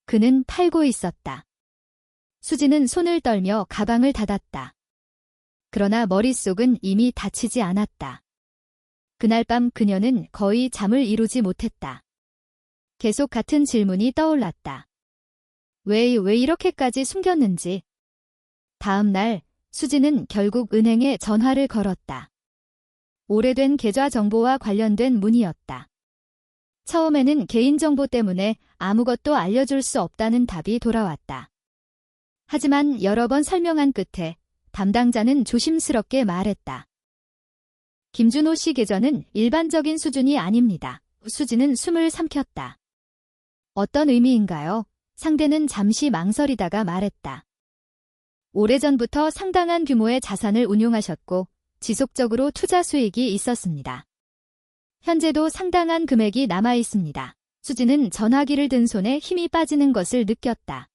그는 팔고 있었다. 수지는 손을 떨며 가방을 닫았다. 그러나 머릿속은 이미 닫히지 않았다. 그날 밤 그녀는 거의 잠을 이루지 못했다. 계속 같은 질문이 떠올랐다. 왜 이렇게까지 숨겼는지. 다음 날 수지는 결국 은행에 전화를 걸었다. 오래된 계좌 정보와 관련된 문의였다. 처음에는 개인정보 때문에 아무것도 알려줄 수 없다는 답이 돌아왔다. 하지만 여러 번 설명한 끝에 담당자는 조심스럽게 말했다. 김준호 씨 계좌는 일반적인 수준이 아닙니다. 수지는 숨을 삼켰다. 어떤 의미인가요? 상대는 잠시 망설이다가 말했다. 오래전부터 상당한 규모의 자산을 운용하셨고 지속적으로 투자 수익이 있었습니다. 현재도 상당한 금액이 남아 있습니다. 수지는 전화기를 든 손에 힘이 빠지는 것을 느꼈다.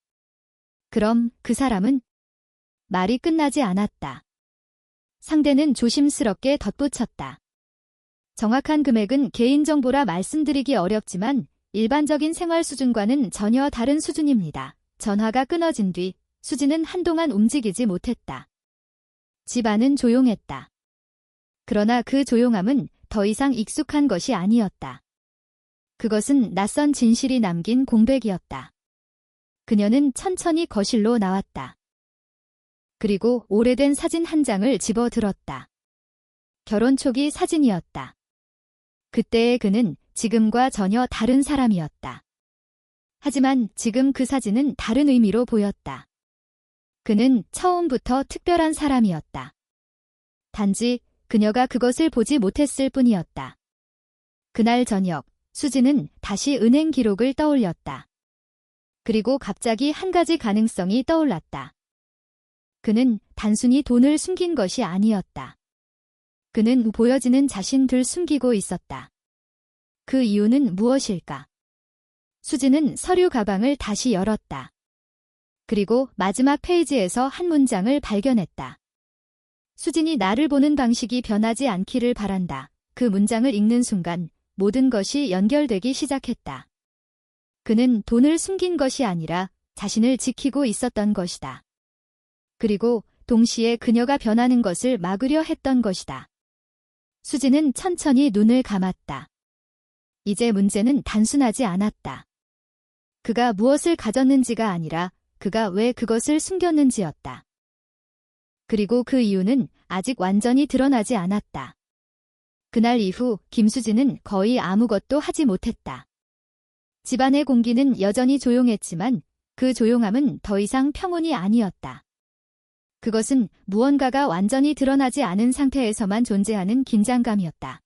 그럼 그 사람은? 말이 끝나지 않았다. 상대는 조심스럽게 덧붙였다. 정확한 금액은 개인정보라 말씀드리기 어렵지만 일반적인 생활 수준과는 전혀 다른 수준입니다. 전화가 끊어진 뒤 수지는 한동안 움직이지 못했다. 집 안은 조용했다. 그러나 그 조용함은 더 이상 익숙한 것이 아니었다. 그것은 낯선 진실이 남긴 공백이었다. 그녀는 천천히 거실로 나왔다. 그리고 오래된 사진 한 장을 집어들었다. 결혼 초기 사진이었다. 그때의 그는 지금과 전혀 다른 사람이었다. 하지만 지금 그 사진은 다른 의미로 보였다. 그는 처음부터 특별한 사람이었다. 단지 그녀가 그것을 보지 못했을 뿐이었다. 그날 저녁, 수지는 다시 은행 기록을 떠올렸다. 그리고 갑자기 한 가지 가능성이 떠올랐다. 그는 단순히 돈을 숨긴 것이 아니었다. 그는 보여지는 자신을 숨기고 있었다. 그 이유는 무엇일까? 수지는 서류 가방을 다시 열었다. 그리고 마지막 페이지에서 한 문장을 발견했다. 수진이 나를 보는 방식이 변하지 않기를 바란다. 그 문장을 읽는 순간 모든 것이 연결되기 시작했다. 그는 돈을 숨긴 것이 아니라 자신을 지키고 있었던 것이다. 그리고 동시에 그녀가 변하는 것을 막으려 했던 것이다. 수지는 천천히 눈을 감았다. 이제 문제는 단순하지 않았다. 그가 무엇을 가졌는지가 아니라 그가 왜 그것을 숨겼는지였다. 그리고 그 이유는 아직 완전히 드러나지 않았다. 그날 이후 김수진은 거의 아무것도 하지 못했다. 집안의 공기는 여전히 조용했지만 그 조용함은 더 이상 평온이 아니었다. 그것은 무언가가 완전히 드러나지 않은 상태에서만 존재하는 긴장감이었다.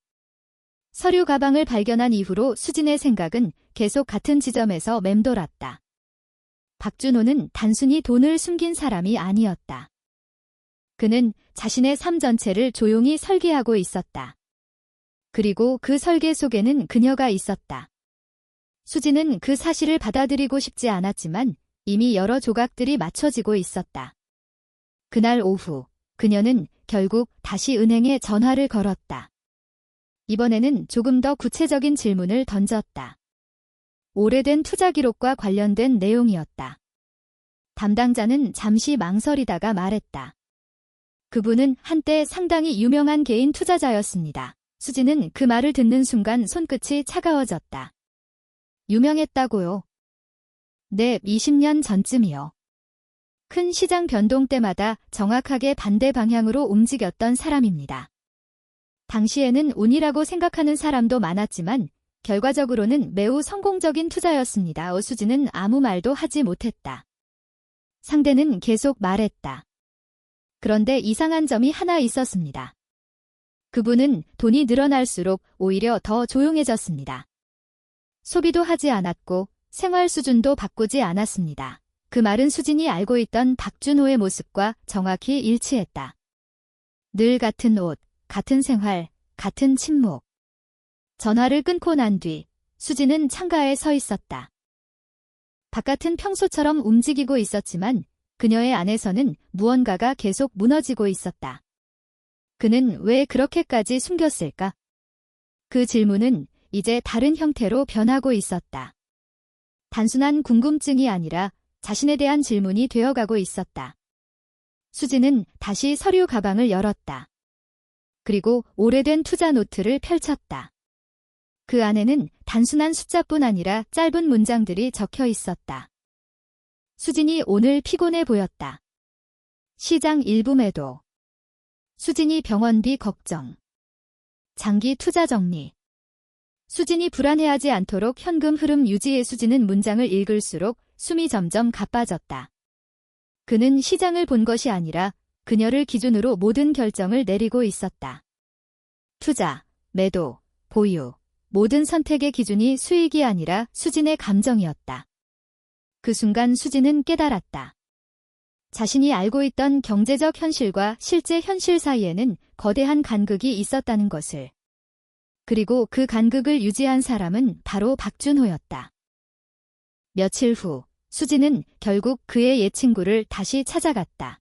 서류 가방을 발견한 이후로 수진의 생각은 계속 같은 지점에서 맴돌았다. 박준호는 단순히 돈을 숨긴 사람이 아니었다. 그는 자신의 삶 전체를 조용히 설계하고 있었다. 그리고 그 설계 속에는 그녀가 있었다. 수지는 그 사실을 받아들이고 싶지 않았지만 이미 여러 조각들이 맞춰지고 있었다. 그날 오후, 그녀는 결국 다시 은행에 전화를 걸었다. 이번에는 조금 더 구체적인 질문을 던졌다. 오래된 투자 기록과 관련된 내용이었다. 담당자는 잠시 망설이다가 말했다. 그분은 한때 상당히 유명한 개인 투자자였습니다. 수지는 그 말을 듣는 순간 손끝이 차가워졌다. 유명했다고요? 네, 20년 전쯤이요. 큰 시장 변동 때마다 정확하게 반대 방향으로 움직였던 사람입니다. 당시에는 운이라고 생각하는 사람도 많았지만 결과적으로는 매우 성공적인 투자였습니다. 수지는 아무 말도 하지 못했다. 상대는 계속 말했다. 그런데 이상한 점이 하나 있었습니다. 그분은 돈이 늘어날수록 오히려 더 조용해졌습니다. 소비도 하지 않았고 생활 수준도 바꾸지 않았습니다. 그 말은 수진이 알고 있던 박준호의 모습과 정확히 일치했다. 늘 같은 옷, 같은 생활, 같은 침묵. 전화를 끊고 난 뒤 수진은 창가에 서 있었다. 바깥은 평소처럼 움직이고 있었지만 그녀의 안에서는 무언가가 계속 무너지고 있었다. 그는 왜 그렇게까지 숨겼을까? 그 질문은 이제 다른 형태로 변하고 있었다. 단순한 궁금증이 아니라 자신에 대한 질문이 되어가고 있었다. 수지는 다시 서류 가방을 열었다. 그리고 오래된 투자 노트를 펼쳤다. 그 안에는 단순한 숫자뿐 아니라 짧은 문장들이 적혀 있었다. 수진이 오늘 피곤해 보였다. 시장 일부 매도. 수진이 병원비 걱정. 장기 투자 정리. 수진이 불안해하지 않도록 현금 흐름 유지의 수진은 문장을 읽을수록 숨이 점점 가빠졌다. 그는 시장을 본 것이 아니라 그녀를 기준으로 모든 결정을 내리고 있었다. 투자, 매도, 보유. 모든 선택의 기준이 수익이 아니라 수진의 감정이었다. 그 순간 수진은 깨달았다. 자신이 알고 있던 경제적 현실과 실제 현실 사이에는 거대한 간극이 있었다는 것을. 그리고 그 간극을 유지한 사람은 바로 박준호였다. 며칠 후, 수진은 결국 그의 옛 친구를 다시 찾아갔다.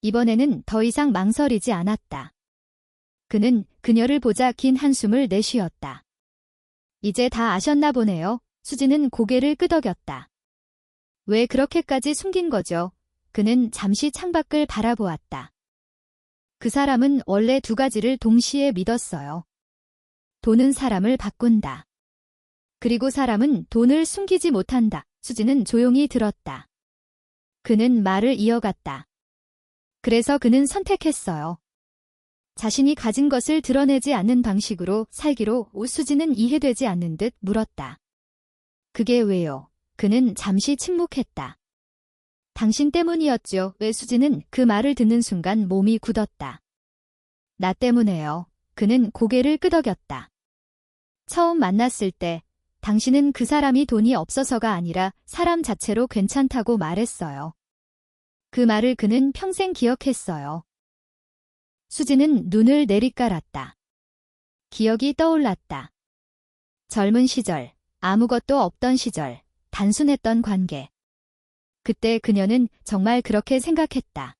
이번에는 더 이상 망설이지 않았다. 그는 그녀를 보자 긴 한숨을 내쉬었다. 이제 다 아셨나 보네요. 수진은 고개를 끄덕였다. 왜 그렇게까지 숨긴 거죠? 그는 잠시 창밖을 바라보았다. 그 사람은 원래 두 가지를 동시에 믿었어요. 돈은 사람을 바꾼다. 그리고 사람은 돈을 숨기지 못한다. 수진은 조용히 들었다. 그는 말을 이어갔다. 그래서 그는 선택했어요. 자신이 가진 것을 드러내지 않는 방식으로 살기로. 오수진은 이해되지 않는 듯 물었다. 그게 왜요? 그는 잠시 침묵했다. 당신 때문이었죠. 외수진은 그 말을 듣는 순간 몸이 굳었다. 나 때문에요. 그는 고개를 끄덕였다. 처음 만났을 때 당신은 그 사람이 돈이 없어서가 아니라 사람 자체로 괜찮다고 말했어요. 그 말을 그는 평생 기억했어요. 수진은 눈을 내리깔았다. 기억이 떠올랐다. 젊은 시절, 아무것도 없던 시절, 단순했던 관계. 그때 그녀는 정말 그렇게 생각했다.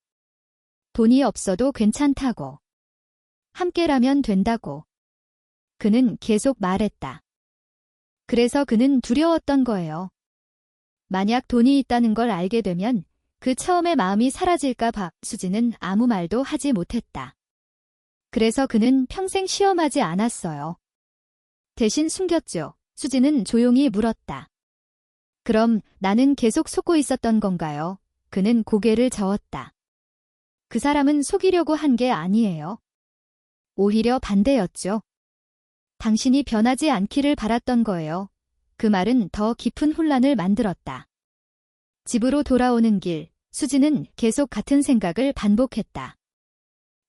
돈이 없어도 괜찮다고. 함께라면 된다고. 그는 계속 말했다. 그래서 그는 두려웠던 거예요. 만약 돈이 있다는 걸 알게 되면 그 처음의 마음이 사라질까 봐. 수진은 아무 말도 하지 못했다. 그래서 그는 평생 시험하지 않았어요. 대신 숨겼죠. 수진은 조용히 물었다. 그럼 나는 계속 속고 있었던 건가요? 그는 고개를 저었다. 그 사람은 속이려고 한 게 아니에요. 오히려 반대였죠. 당신이 변하지 않기를 바랐던 거예요. 그 말은 더 깊은 혼란을 만들었다. 집으로 돌아오는 길, 수진은 계속 같은 생각을 반복했다.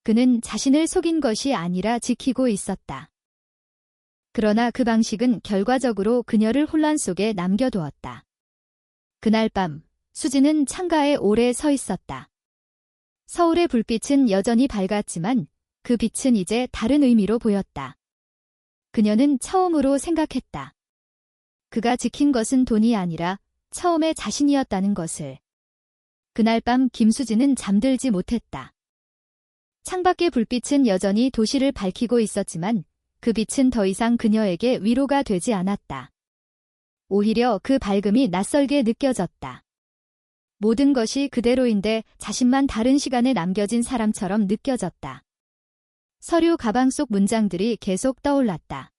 그는 자신을 속인 것이 아니라 지키고 있었다. 그러나 그 방식은 결과적으로 그녀를 혼란 속에 남겨두었다. 그날 밤, 수진은 창가에 오래 서 있었다. 서울의 불빛은 여전히 밝았지만 그 빛은 이제 다른 의미로 보였다. 그녀는 처음으로 생각했다. 그가 지킨 것은 돈이 아니라 처음에 자신이었다는 것을. 그날 밤 김수진은 잠들지 못했다. 창밖의 불빛은 여전히 도시를 밝히고 있었지만 그 빛은 더 이상 그녀에게 위로가 되지 않았다. 오히려 그 밝음이 낯설게 느껴졌다. 모든 것이 그대로인데 자신만 다른 시간에 남겨진 사람처럼 느껴졌다. 서류 가방 속 문장들이 계속 떠올랐다.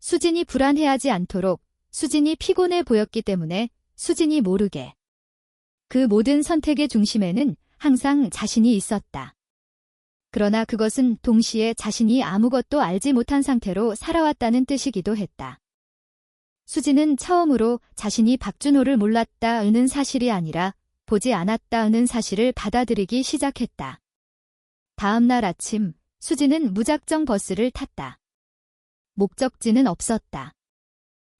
수진이 불안해하지 않도록, 수진이 피곤해 보였기 때문에, 수진이 모르게. 그 모든 선택의 중심에는 항상 자신이 있었다. 그러나 그것은 동시에 자신이 아무것도 알지 못한 상태로 살아왔다는 뜻이기도 했다. 수진은 처음으로 자신이 박준호를 몰랐다는 사실이 아니라 보지 않았다는 사실을 받아들이기 시작했다. 다음 날 아침, 수진은 무작정 버스를 탔다. 목적지는 없었다.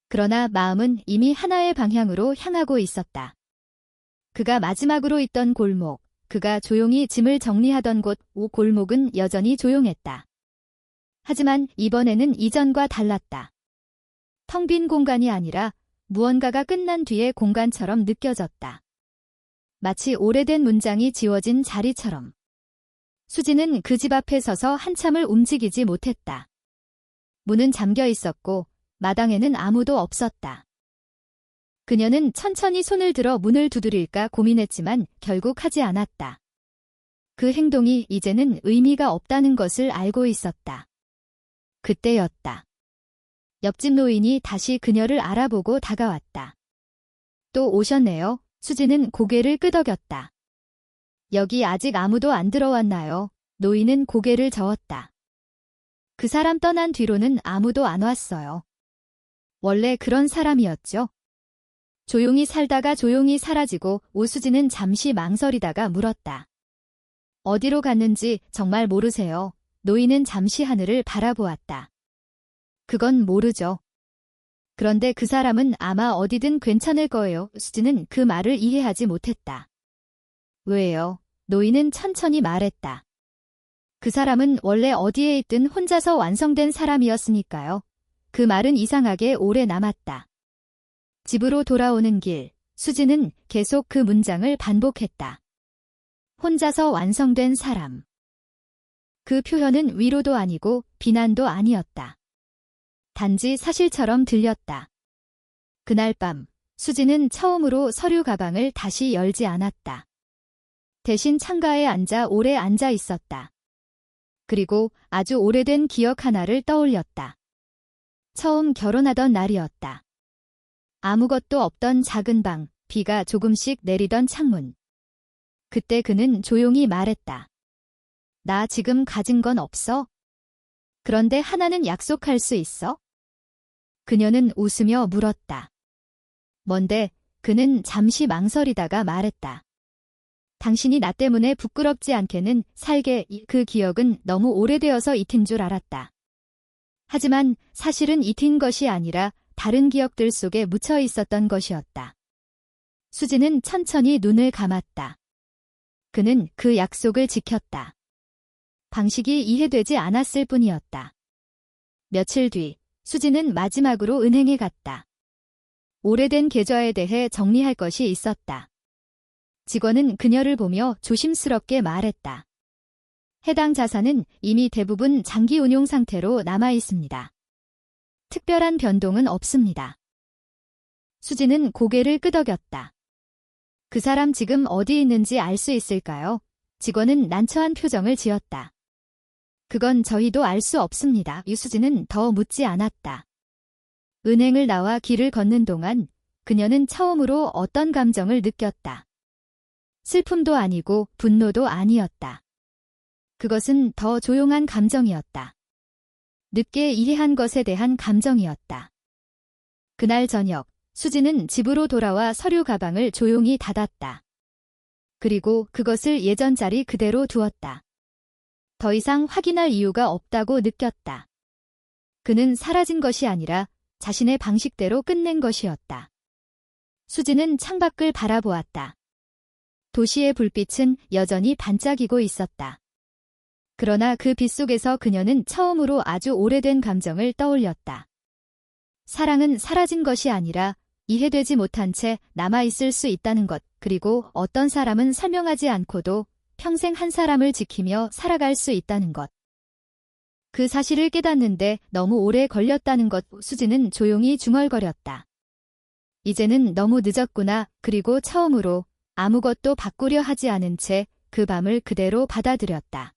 그러나 마음은 이미 하나의 방향으로 향하고 있었다. 그가 마지막으로 있던 골목, 그가 조용히 짐을 정리하던 곳, 골목은 여전히 조용했다. 하지만 이번에는 이전과 달랐다. 텅 빈 공간이 아니라 무언가가 끝난 뒤의 공간처럼 느껴졌다. 마치 오래된 문장이 지워진 자리처럼. 수진은 그 집 앞에 서서 한참을 움직이지 못했다. 문은 잠겨 있었고 마당에는 아무도 없었다. 그녀는 천천히 손을 들어 문을 두드릴까 고민했지만 결국 하지 않았다. 그 행동이 이제는 의미가 없다는 것을 알고 있었다. 그때였다. 옆집 노인이 다시 그녀를 알아보고 다가왔다. 또 오셨네요. 수진은 고개를 끄덕였다. 여기 아직 아무도 안 들어왔나요? 노인은 고개를 저었다. 그 사람 떠난 뒤로는 아무도 안 왔어요. 원래 그런 사람이었죠. 조용히 살다가 조용히 사라지고. 오수진은 잠시 망설이다가 물었다. 어디로 갔는지 정말 모르세요? 노인은 잠시 하늘을 바라보았다. 그건 모르죠. 그런데 그 사람은 아마 어디든 괜찮을 거예요. 수진은 그 말을 이해하지 못했다. 왜요? 노인은 천천히 말했다. 그 사람은 원래 어디에 있든 혼자서 완성된 사람이었으니까요. 그 말은 이상하게 오래 남았다. 집으로 돌아오는 길, 수진은 계속 그 문장을 반복했다. 혼자서 완성된 사람. 그 표현은 위로도 아니고 비난도 아니었다. 단지 사실처럼 들렸다. 그날 밤, 수진은 처음으로 서류 가방을 다시 열지 않았다. 대신 창가에 앉아 오래 앉아 있었다. 그리고 아주 오래된 기억 하나를 떠올렸다. 처음 결혼하던 날이었다. 아무것도 없던 작은 방, 비가 조금씩 내리던 창문. 그때 그는 조용히 말했다. 나 지금 가진 건 없어. 그런데 하나는 약속할 수 있어? 그녀는 웃으며 물었다. 뭔데? 그는 잠시 망설이다가 말했다. 당신이 나 때문에 부끄럽지 않게는 살게. 그 기억은 너무 오래되어서 잊힌 줄 알았다. 하지만 사실은 잊힌 것이 아니라 다른 기억들 속에 묻혀 있었던 것이었다. 수지는 천천히 눈을 감았다. 그는 그 약속을 지켰다. 방식이 이해되지 않았을 뿐이었다. 며칠 뒤, 수지는 마지막으로 은행에 갔다. 오래된 계좌에 대해 정리할 것이 있었다. 직원은 그녀를 보며 조심스럽게 말했다. 해당 자산은 이미 대부분 장기 운용 상태로 남아 있습니다. 특별한 변동은 없습니다. 수지는 고개를 끄덕였다. 그 사람 지금 어디 있는지 알 수 있을까요? 직원은 난처한 표정을 지었다. 그건 저희도 알 수 없습니다. 유수지는 더 묻지 않았다. 은행을 나와 길을 걷는 동안 그녀는 처음으로 어떤 감정을 느꼈다. 슬픔도 아니고 분노도 아니었다. 그것은 더 조용한 감정이었다. 늦게 이해한 것에 대한 감정이었다. 그날 저녁, 수지는 집으로 돌아와 서류 가방을 조용히 닫았다. 그리고 그것을 예전 자리 그대로 두었다. 더 이상 확인할 이유가 없다고 느꼈다. 그는 사라진 것이 아니라 자신의 방식대로 끝낸 것이었다. 수지는 창밖을 바라보았다. 도시의 불빛은 여전히 반짝이고 있었다. 그러나 그 빛 속에서 그녀는 처음으로 아주 오래된 감정을 떠올렸다. 사랑은 사라진 것이 아니라 이해되지 못한 채 남아있을 수 있다는 것, 그리고 어떤 사람은 설명하지 않고도 평생 한 사람을 지키며 살아갈 수 있다는 것. 그 사실을 깨닫는데 너무 오래 걸렸다는 것. 수지는 조용히 중얼거렸다. 이제는 너무 늦었구나. 그리고 처음으로 아무것도 바꾸려 하지 않은 채 그 밤을 그대로 받아들였다.